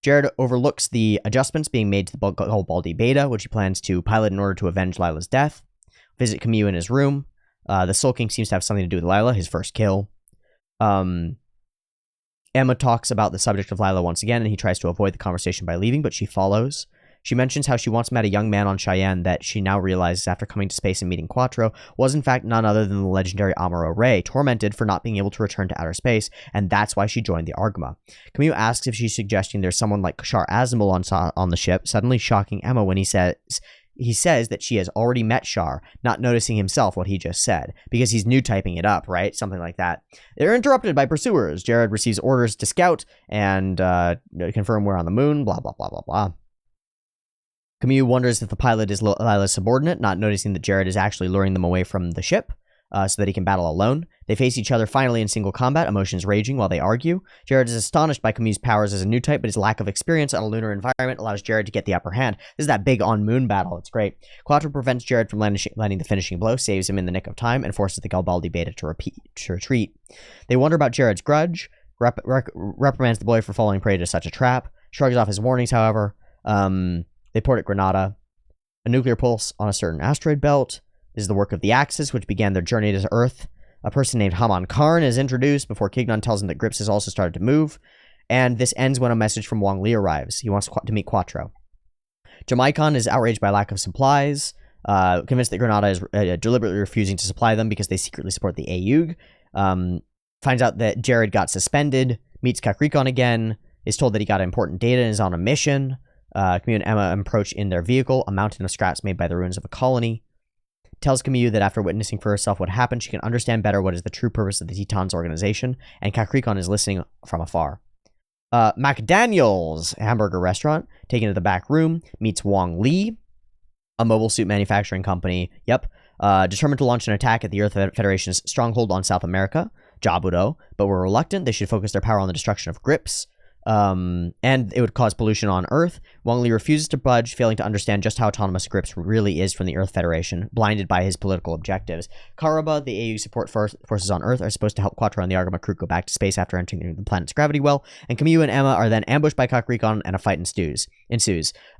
Jared overlooks the adjustments being made to the Baldi Beta, which he plans to pilot in order to avenge Lila's death. Visit Kamui in his room. The Soul King seems to have something to do with Lila, his first kill. Emma talks about the subject of Lila once again, and he tries to avoid the conversation by leaving, but she follows. She mentions how she once met a young man on Cheyenne that she now realizes after coming to space and meeting Quattro was in fact none other than the legendary Amuro Ray, tormented for not being able to return to outer space, and that's why she joined the Argma. Kamui asks if she's suggesting there's someone like Shar Azimuth on the ship, suddenly shocking Emma when he says that she has already met Shar, not noticing himself what he just said, because he's new typing it up, right? Something like that. They're interrupted by pursuers. Jared receives orders to scout and confirm we're on the moon, blah, blah, blah, blah, blah. Kamui wonders if the pilot is Lila's subordinate, not noticing that Jared is actually luring them away from the ship so that he can battle alone. They face each other finally in single combat, emotions raging while they argue. Jared is astonished by Kamui's powers as a new type, but his lack of experience on a lunar environment allows Jared to get the upper hand. This is that big on-moon battle. It's great. Quattro prevents Jared from landing the finishing blow, saves him in the nick of time, and forces the Garibaldi Beta to retreat. They wonder about Jared's grudge, reprimands the boy for falling prey to such a trap, shrugs off his warnings, however. They port at Granada. A nuclear pulse on a certain asteroid belt. This is the work of the Axis, which began their journey to Earth. A person named Haman Karn is introduced before Kignon tells him that Grips has also started to move. And this ends when a message from Wang Li arrives. He wants to meet Quattro. Jamaicon is outraged by lack of supplies, convinced that Granada is deliberately refusing to supply them because they secretly support the AUG. Finds out that Jared got suspended, meets Kakrikon again, is told that he got important data and is on a mission. Kamui and Emma approach in their vehicle, a mountain of scraps made by the ruins of a colony. Tells Kamui that after witnessing for herself what happened, she can understand better what is the true purpose of the Tetons organization, and Kakrikon is listening from afar. McDaniel's hamburger restaurant, taken to the back room, meets Wang Li, a mobile suit manufacturing company, determined to launch an attack at the Earth Federation's stronghold on South America, Jabudo, but were reluctant. They should focus their power on the destruction of Grips. And it would cause pollution on Earth. Wong Li refuses to budge, failing to understand just how autonomous Grips really is from the Earth Federation, blinded by his political objectives. Karaba, the AU support forces on Earth, are supposed to help Quattro and the Argama crew go back to space after entering the planet's gravity well, and Kamyu and Emma are then ambushed by Kakurikon, and a fight ensues.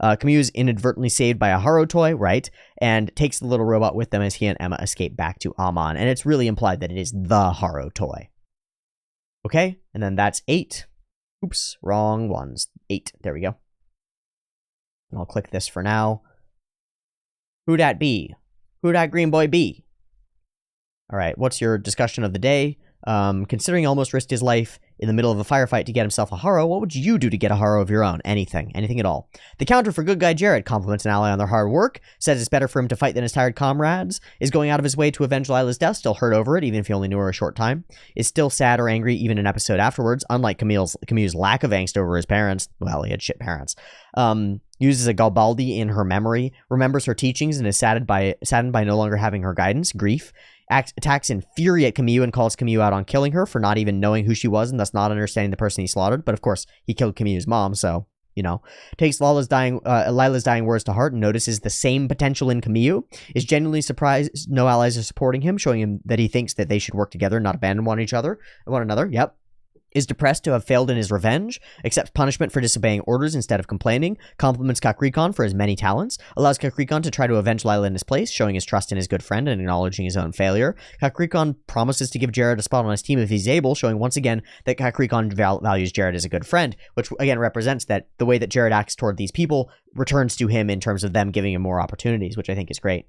Kamyu is inadvertently saved by a Haro toy, right, and takes the little robot with them as he and Emma escape back to Amon, and it's really implied that it is the Haro toy. Okay, and then that's 8. Oops, wrong ones. 8, there we go. I'll click this for now. Who dat be? Who dat green boy be? Alright, what's your discussion of the day? Considering he almost risked his life in the middle of a firefight to get himself a Haro, what would you do to get a Haro of your own? Anything. Anything at all. The counter for good guy Jared compliments an ally on their hard work, says it's better for him to fight than his tired comrades, is going out of his way to avenge Lila's death, still hurt over it, even if he only knew her a short time, is still sad or angry even an episode afterwards, unlike Camille's lack of angst over his parents. Well, he had shit parents. Uses a Galbaldi in her memory, remembers her teachings, and is saddened by no longer having her guidance, grief. Attacks in fury at Kamyu and calls Kamyu out on killing her for not even knowing who she was and thus not understanding the person he slaughtered. But of course, he killed Kamyu's mom, so, you know. Takes Lila's dying words to heart and notices the same potential in Kamyu. Is genuinely surprised no allies are supporting him, showing him that he thinks that they should work together and not abandon one another. Yep. Is depressed to have failed in his revenge, accepts punishment for disobeying orders instead of complaining, compliments Kakurikon for his many talents, allows Kakurikon to try to avenge Lila in his place, showing his trust in his good friend and acknowledging his own failure. Kakurikon promises to give Jared a spot on his team if he's able, showing once again that Kakurikon values Jared as a good friend, which again represents that the way that Jared acts toward these people returns to him in terms of them giving him more opportunities, which I think is great.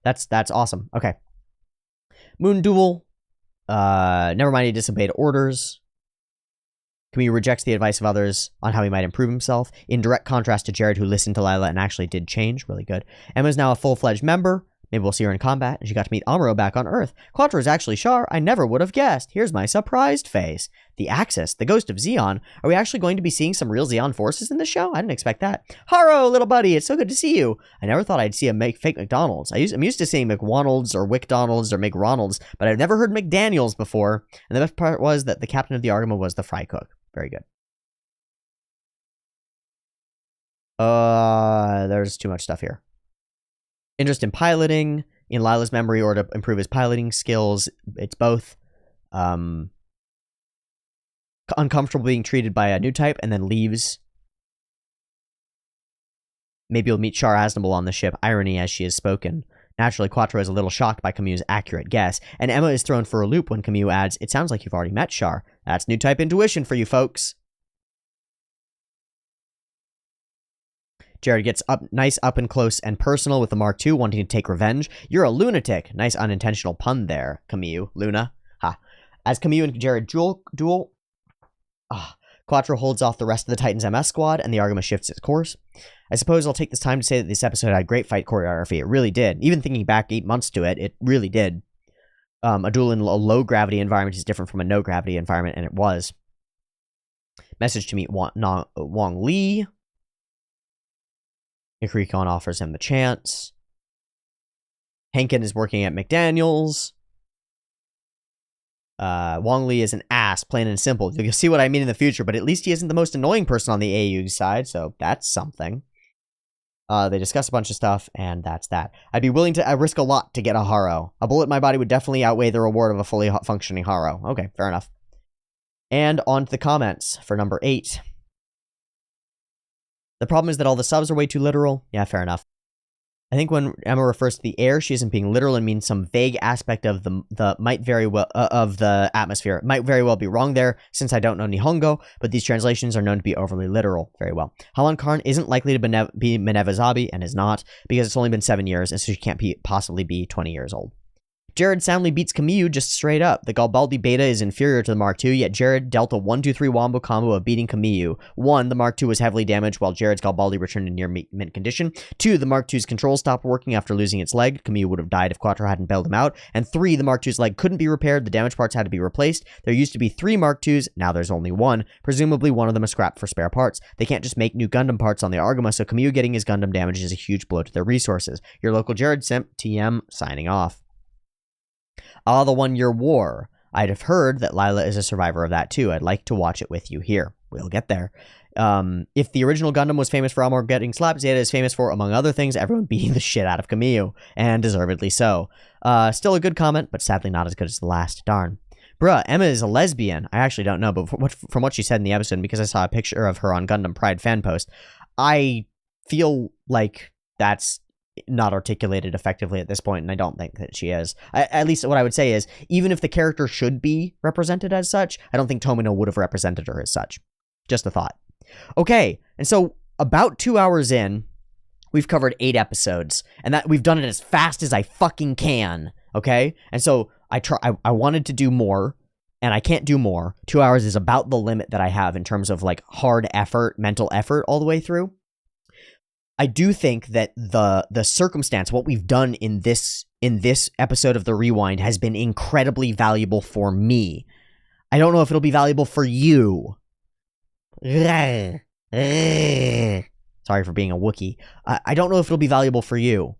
That's awesome. Okay. Moon Duel. Never mind, he disobeyed orders. Kamyu rejects the advice of others on how he might improve himself, in direct contrast to Jared, who listened to Lila and actually did change. Really good. Emma's now a full-fledged member. Maybe we'll see her in combat, and she got to meet Amuro back on Earth. Quattro is actually Char. I never would have guessed. Here's my surprised face. The Axis, the ghost of Zeon. Are we actually going to be seeing some real Zeon forces in this show? I didn't expect that. Haro, little buddy, it's so good to see you. I never thought I'd see a fake McDonald's. I'm used to seeing McWonalds or WickDonalds or McRonalds, but I've never heard McDaniels before. And the best part was that the captain of the Argama was the fry cook. Very good. There's too much stuff here. Interest in piloting, in Lila's memory, or to improve his piloting skills. It's both. Uncomfortable being treated by a new type, and then leaves. Maybe you'll meet Char Aznable on the ship. Irony as she is spoken. Naturally, Quattro is a little shocked by Kamyu's accurate guess, and Emma is thrown for a loop when Kamyu adds, "It sounds like you've already met Char." That's new type intuition for you folks. Jared gets nice up and close and personal with the Mark II, wanting to take revenge. You're a lunatic. Nice unintentional pun there, Kamyu. Luna. Ha. As Kamyu and Jared duel, Quattro holds off the rest of the Titans MS squad, and the Argama shifts its course. I suppose I'll take this time to say that this episode had great fight choreography. It really did. Even thinking back 8 months to it, it really did. A duel in a low-gravity environment is different from a no-gravity environment, and it was. Message to meet Wong Li. Kakurikon offers him the chance. Henkin is working at McDaniels. Wong Li is an ass, plain and simple. You'll see what I mean in the future, but at least he isn't the most annoying person on the AU side, so that's something. They discuss a bunch of stuff, and that's that. I'd be willing to risk a lot to get a Haro. A bullet in my body would definitely outweigh the reward of a fully functioning Haro. Okay, fair enough. And on to the comments for number 8. The problem is that all the subs are way too literal. Yeah, fair enough. I think when Emma refers to the air, she isn't being literal and means some vague aspect of of the atmosphere. It might very well be wrong there, since I don't know Nihongo, but these translations are known to be overly literal. Very well. Halan Karn isn't likely to be Minerva Zabi, and is not, because it's only been 7 years, and so she can't possibly be 20 years old. Jared soundly beats Kamyu just straight up. The Galbaldi Beta is inferior to the Mark II, yet Jared dealt a 1-2-3 wombo combo of beating Kamyu. 1, the Mark II was heavily damaged while Jared's Galbaldi returned to near mint condition. 2, the Mark II's controls stopped working after losing its leg. Kamyu would have died if Quattro hadn't bailed him out. And 3, the Mark II's leg couldn't be repaired. The damaged parts had to be replaced. There used to be 3 Mark IIs, now there's only 1. Presumably one of them is scrapped for spare parts. They can't just make new Gundam parts on the Argama, so Kamyu getting his Gundam damaged is a huge blow to their resources. Your local Jared Simp, TM, signing off. The 1-year war. I'd have heard that Lila is a survivor of that too. I'd like to watch it with you here. We'll get there. If the original Gundam was famous for Elmore getting slapped, Zeta is famous for, among other things, everyone beating the shit out of Camille, and deservedly so. Still a good comment, but sadly not as good as the last. Darn. Bruh, Emma is a lesbian. I actually don't know, but from what she said in the episode, because I saw a picture of her on Gundam Pride fan post, I feel like that's not articulated effectively at this point, and I don't think that she is. At least what I would say is, even if the character should be represented as such, I don't think Tomino would have represented her as such. Just a thought. Okay, and so about 2 hours in, we've covered 8 episodes, and that we've done it as fast as I fucking can, okay? And so I wanted to do more, and I can't do more. 2 hours is about the limit that I have in terms of like hard effort, mental effort all the way through. I do think that the circumstance, what we've done in this episode of The Rewind has been incredibly valuable for me. I don't know if it'll be valuable for you. Sorry for being a Wookiee. I don't know if it'll be valuable for you,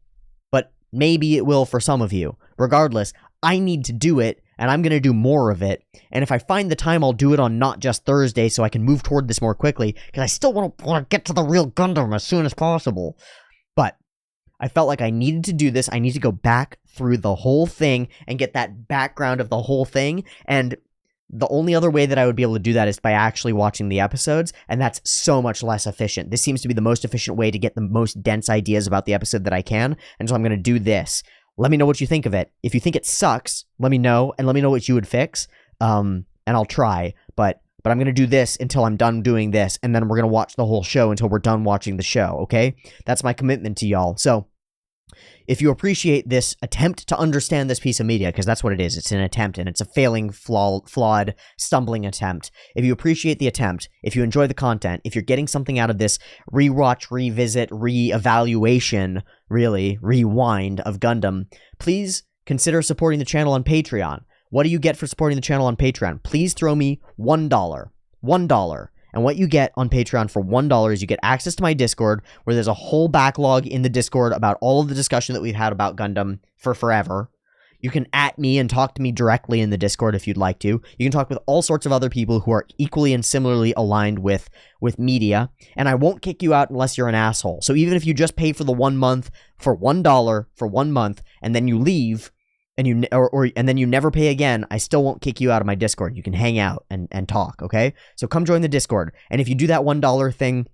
but maybe it will for some of you. Regardless, I need to do it, and I'm going to do more of it. And if I find the time, I'll do it on not just Thursday so I can move toward this more quickly, because I still want to get to the real Gundam as soon as possible. But I felt like I needed to do this. I need to go back through the whole thing and get that background of the whole thing, and the only other way that I would be able to do that is by actually watching the episodes, and that's so much less efficient. This seems to be the most efficient way to get the most dense ideas about the episode that I can, and so I'm going to do this. Let me know what you think of it. If you think it sucks, let me know, and let me know what you would fix, and I'll try, but I'm going to do this until I'm done doing this, and then we're going to watch the whole show until we're done watching the show, okay? That's my commitment to y'all. So if you appreciate this attempt to understand this piece of media, because that's what it is, it's an attempt, and it's a failing, flawed, stumbling attempt. If you appreciate the attempt, if you enjoy the content, if you're getting something out of this rewatch, revisit, re-evaluation, really, rewind of Gundam, please consider supporting the channel on Patreon. What do you get for supporting the channel on Patreon? Please throw me $1. $1. And what you get on Patreon for $1 is you get access to my Discord, where there's a whole backlog in the Discord about all of the discussion that we've had about Gundam for forever. You can @ me and talk to me directly in the Discord if you'd like to. You can talk with all sorts of other people who are equally and similarly aligned with media. And I won't kick you out unless you're an asshole. So even if you just pay for the 1 month for $1 for 1 month, and then you leave, and then you never pay again, I still won't kick you out of my Discord. You can hang out and talk, okay? So come join the Discord. And if you do that $1 thing,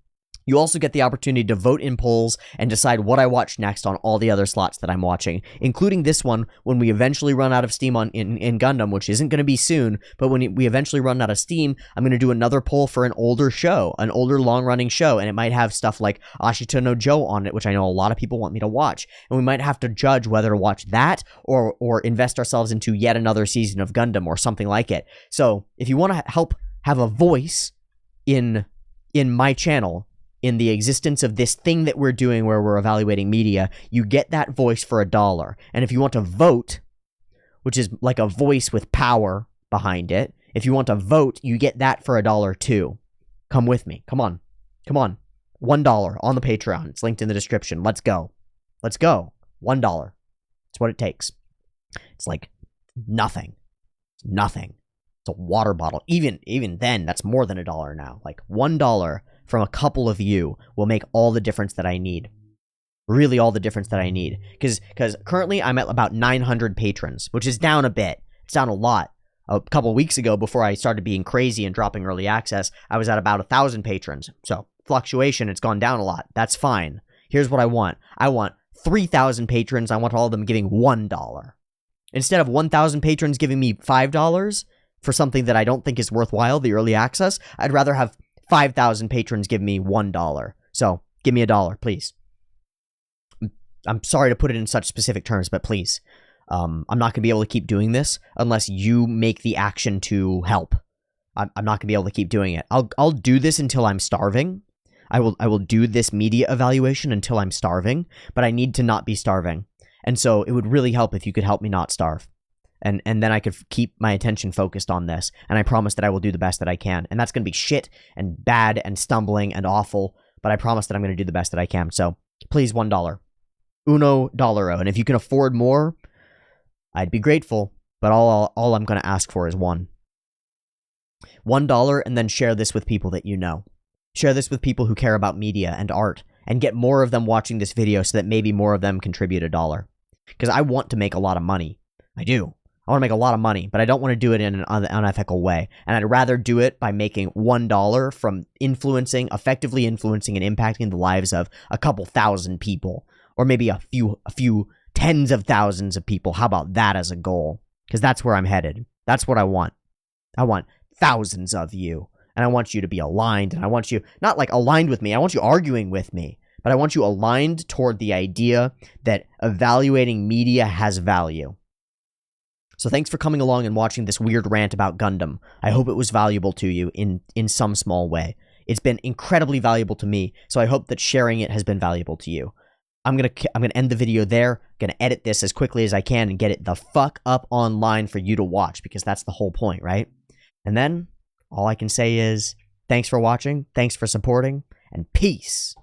you also get the opportunity to vote in polls and decide what I watch next on all the other slots that I'm watching, including this one when we eventually run out of steam in Gundam, which isn't going to be soon, but when we eventually run out of steam, I'm going to do another poll for an older show, an older long-running show, and it might have stuff like Ashita no Joe on it, which I know a lot of people want me to watch, and we might have to judge whether to watch that or invest ourselves into yet another season of Gundam or something like it. So if you want to help have a voice in my channel, in the existence of this thing that we're doing where we're evaluating media, you get that voice for $1. And if you want to vote, which is like a voice with power behind it, if you want to vote, you get that for $1 too. Come with me. Come on. Come on. $1 on the Patreon. It's linked in the description. Let's go. Let's go. $1. That's what it takes. It's like nothing. It's nothing. It's a water bottle. Even then, that's more than $1 now. Like $1 from a couple of you will make all the difference that I need. Really all the difference that I need. Because currently I'm at about 900 patrons, which is down a bit. It's down a lot. A couple of weeks ago, before I started being crazy and dropping early access, I was at about 1,000 patrons. So fluctuation, it's gone down a lot. That's fine. Here's what I want. I want 3,000 patrons. I want all of them giving $1. Instead of 1,000 patrons giving me $5 for something that I don't think is worthwhile, the early access, I'd rather have 5,000 patrons give me $1. So give me $1, please. I'm sorry to put it in such specific terms, but please. I'm not going to be able to keep doing this unless you make the action to help. I'm not going to be able to keep doing it. I'll do this until I'm starving. I will do this media evaluation until I'm starving, but I need to not be starving. And so it would really help if you could help me not starve. And then I could keep my attention focused on this. And I promise that I will do the best that I can. And that's going to be shit and bad and stumbling and awful. But I promise that I'm going to do the best that I can. So please, $1. Uno dollaro. And if you can afford more, I'd be grateful. But all I'm going to ask for is 1. $1, and then share this with people that you know. Share this with people who care about media and art, and get more of them watching this video so that maybe more of them contribute $1. Because I want to make a lot of money. I do. I want to make a lot of money, but I don't want to do it in an unethical way. And I'd rather do it by making $1 from effectively influencing and impacting the lives of a couple thousand people, or maybe a few tens of thousands of people. How about that as a goal? Because that's where I'm headed. That's what I want. I want thousands of you, and I want you to be aligned, and I want you not like aligned with me. I want you arguing with me, but I want you aligned toward the idea that evaluating media has value. So thanks for coming along and watching this weird rant about Gundam. I hope it was valuable to you in some small way. It's been incredibly valuable to me, so I hope that sharing it has been valuable to you. I'm gonna end the video there. I'm gonna edit this as quickly as I can and get it the fuck up online for you to watch, because that's the whole point, right? And then all I can say is thanks for watching, thanks for supporting, and peace.